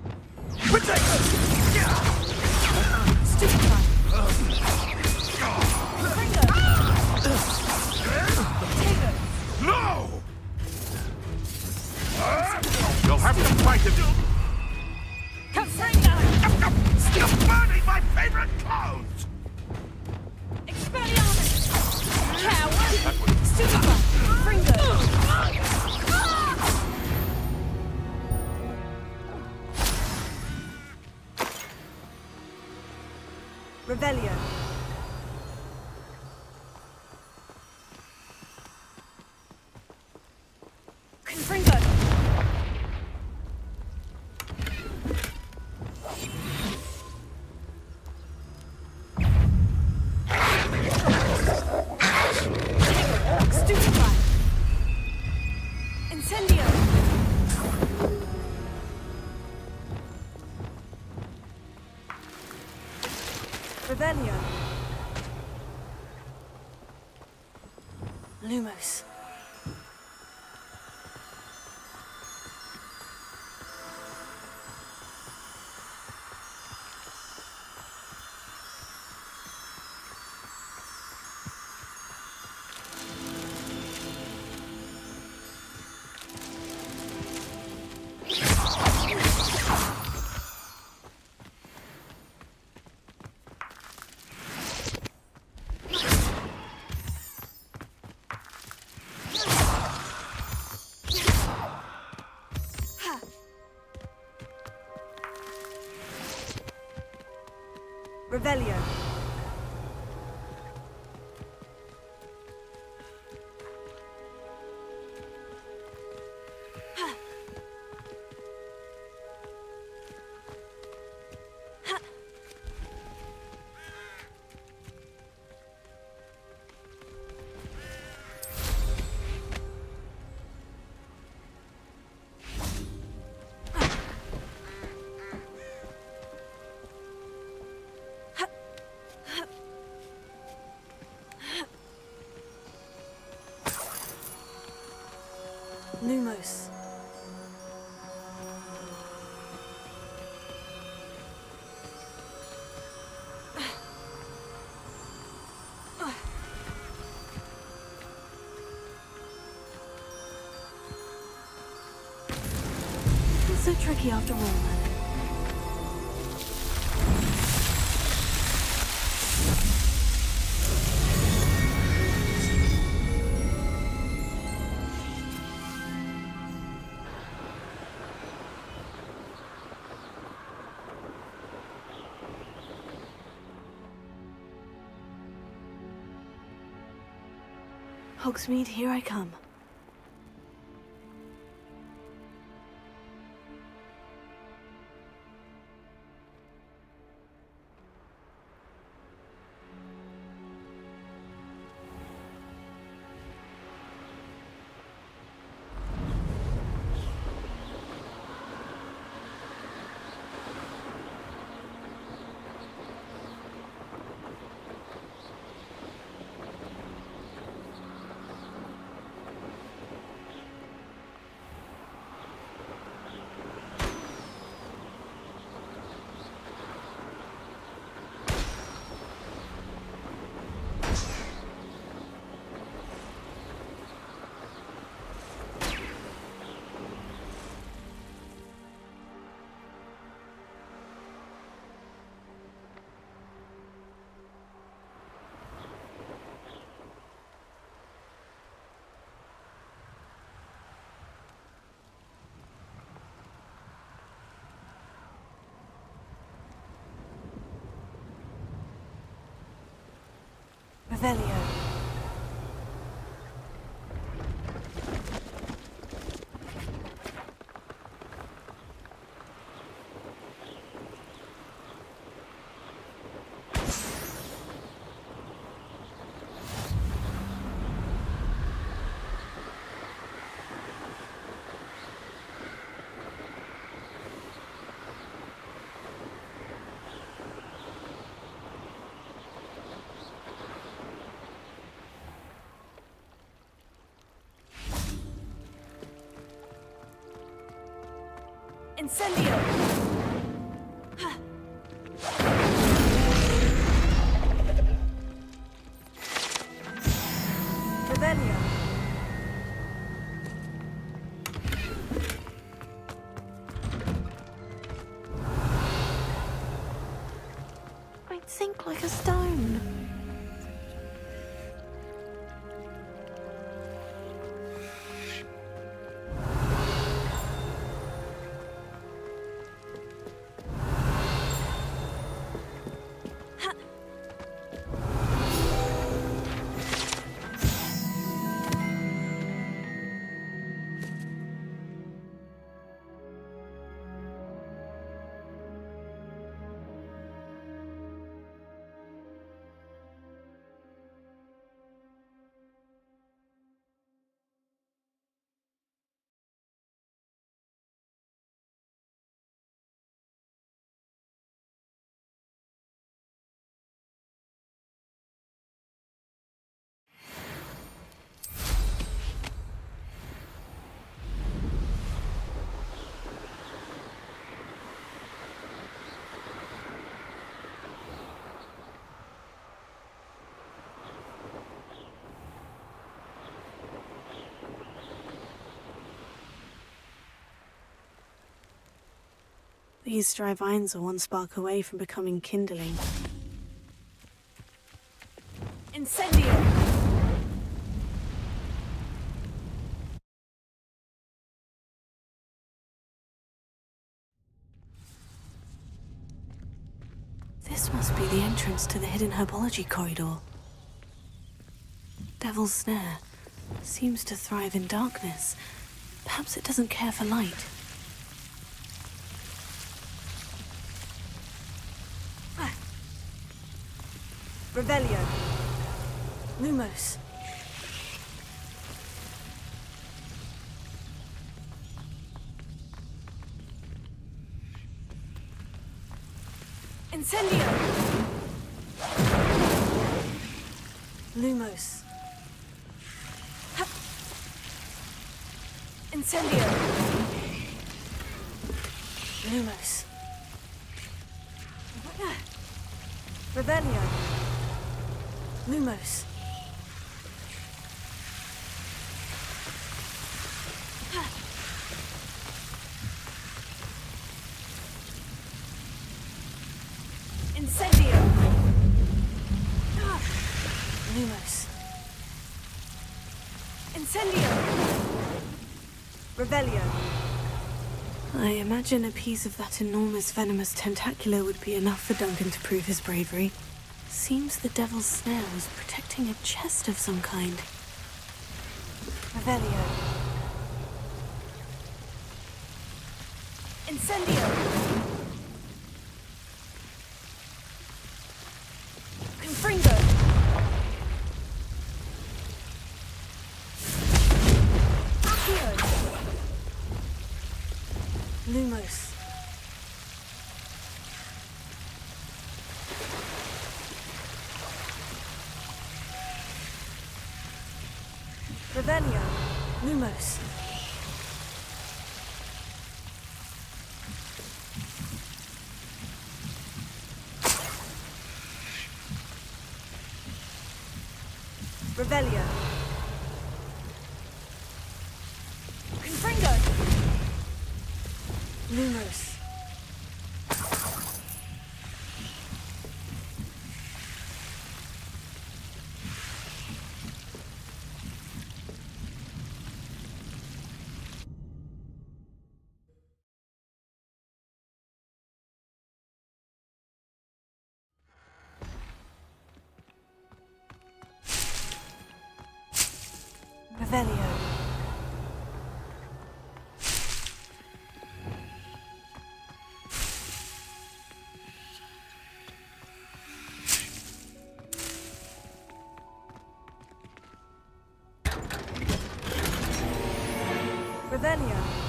No! You'll have to fight it. You're burning my favorite clothes! Expelliarmus! Coward! Revelio. Confringo! Stupefy. Incendio. Revelio. Lumos. Revelio. Lumos. It's so tricky after all, man. Hogsmeade, here I come. Revelio. Incendio! Revelio! I'd sink like a stone. These dry vines are one spark away from becoming kindling. Incendio! This must be the entrance to the hidden herbology corridor. Devil's Snare seems to thrive in darkness. Perhaps it doesn't care for light. Revelio! Lumos! Incendio! Lumos! Ha! Incendio! Lumos! Revelio! Lumos! Incendio! Lumos! Incendio! Revelio! I imagine a piece of that enormous venomous tentacula would be enough for Duncan to prove his bravery. Seems the Devil's Snare was protecting a chest of some kind. Revelio! Incendio! Confringo! Accio! Lumos! Revelio! Lumos! Revelio! Confringo! Lumos! Revelio! Revelio!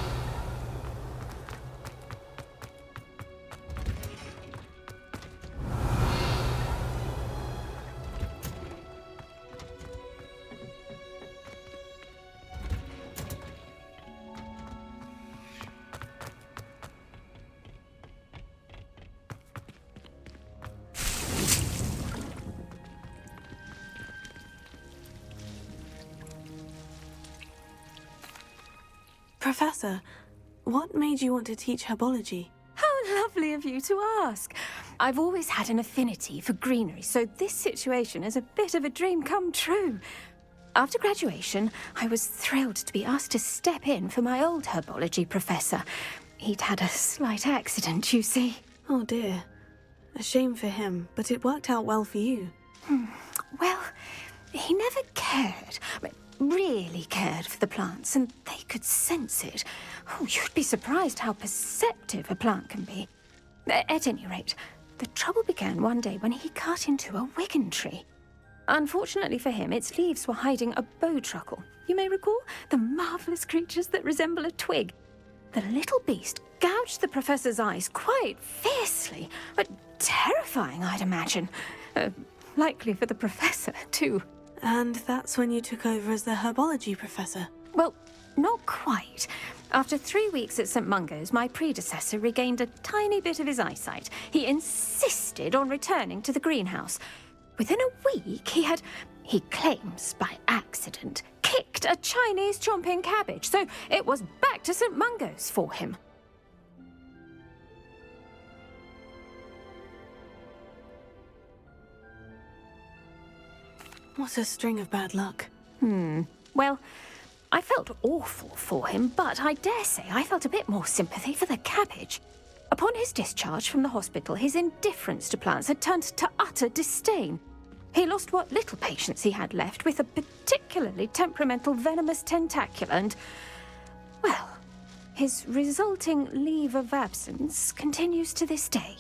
Professor, what made you want to teach herbology? How lovely of you to ask. I've always had an affinity for greenery, so this situation is a bit of a dream come true. After graduation, I was thrilled to be asked to step in for my old herbology professor. He'd had a slight accident, you see. Oh dear. A shame for him, but it worked out well for you. Well, he never cared, really cared for the plants, and they could sense it. Oh, you'd be surprised how perceptive a plant can be. At any rate, the trouble began one day when he cut into a wigan tree. Unfortunately for him, its leaves were hiding a bowtruckle. You may recall the marvellous creatures that resemble a twig. The little beast gouged the professor's eyes quite fiercely, but terrifying, I'd imagine. Likely for the professor, too. And that's when you took over as the herbology professor? Well, not quite. After 3 weeks at St. Mungo's, my predecessor regained a tiny bit of his eyesight. He insisted on returning to the greenhouse. Within a week, he claims by accident, kicked a Chinese chomping cabbage, so it was back to St. Mungo's for him. What a string of bad luck. Well, I felt awful for him, but I dare say I felt a bit more sympathy for the cabbage. Upon his discharge from the hospital, his indifference to plants had turned to utter disdain. He lost what little patience he had left with a particularly temperamental venomous tentacula and, well, his resulting leave of absence continues to this day.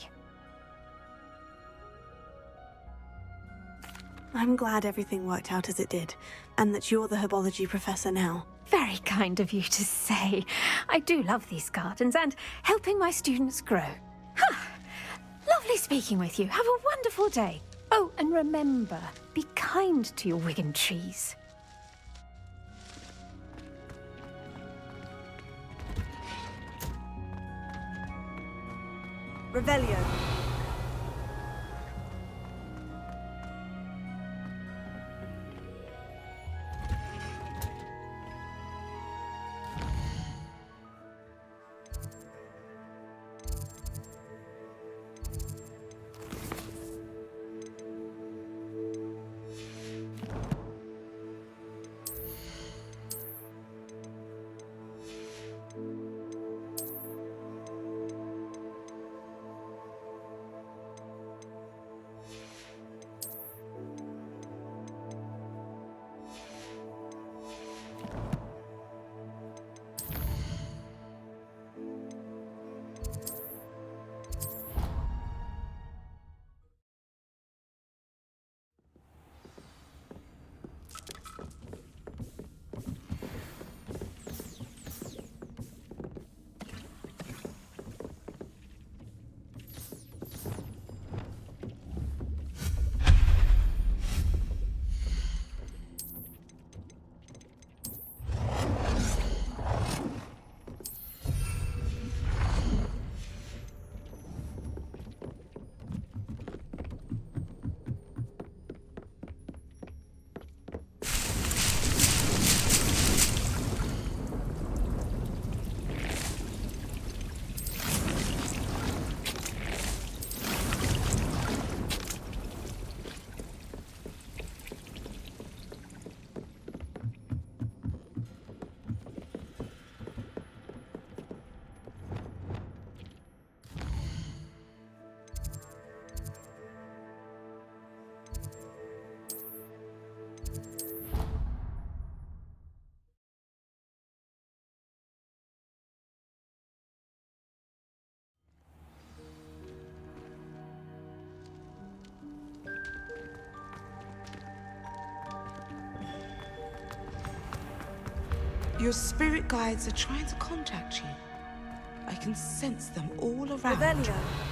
I'm glad everything worked out as it did, and that you're the herbology professor now. Very kind of you to say. I do love these gardens and helping my students grow. Lovely speaking with you. Have a wonderful day. Oh, and remember, be kind to your wigan trees. Revelio. Your spirit guides are trying to contact you. I can sense them all around. Revelio.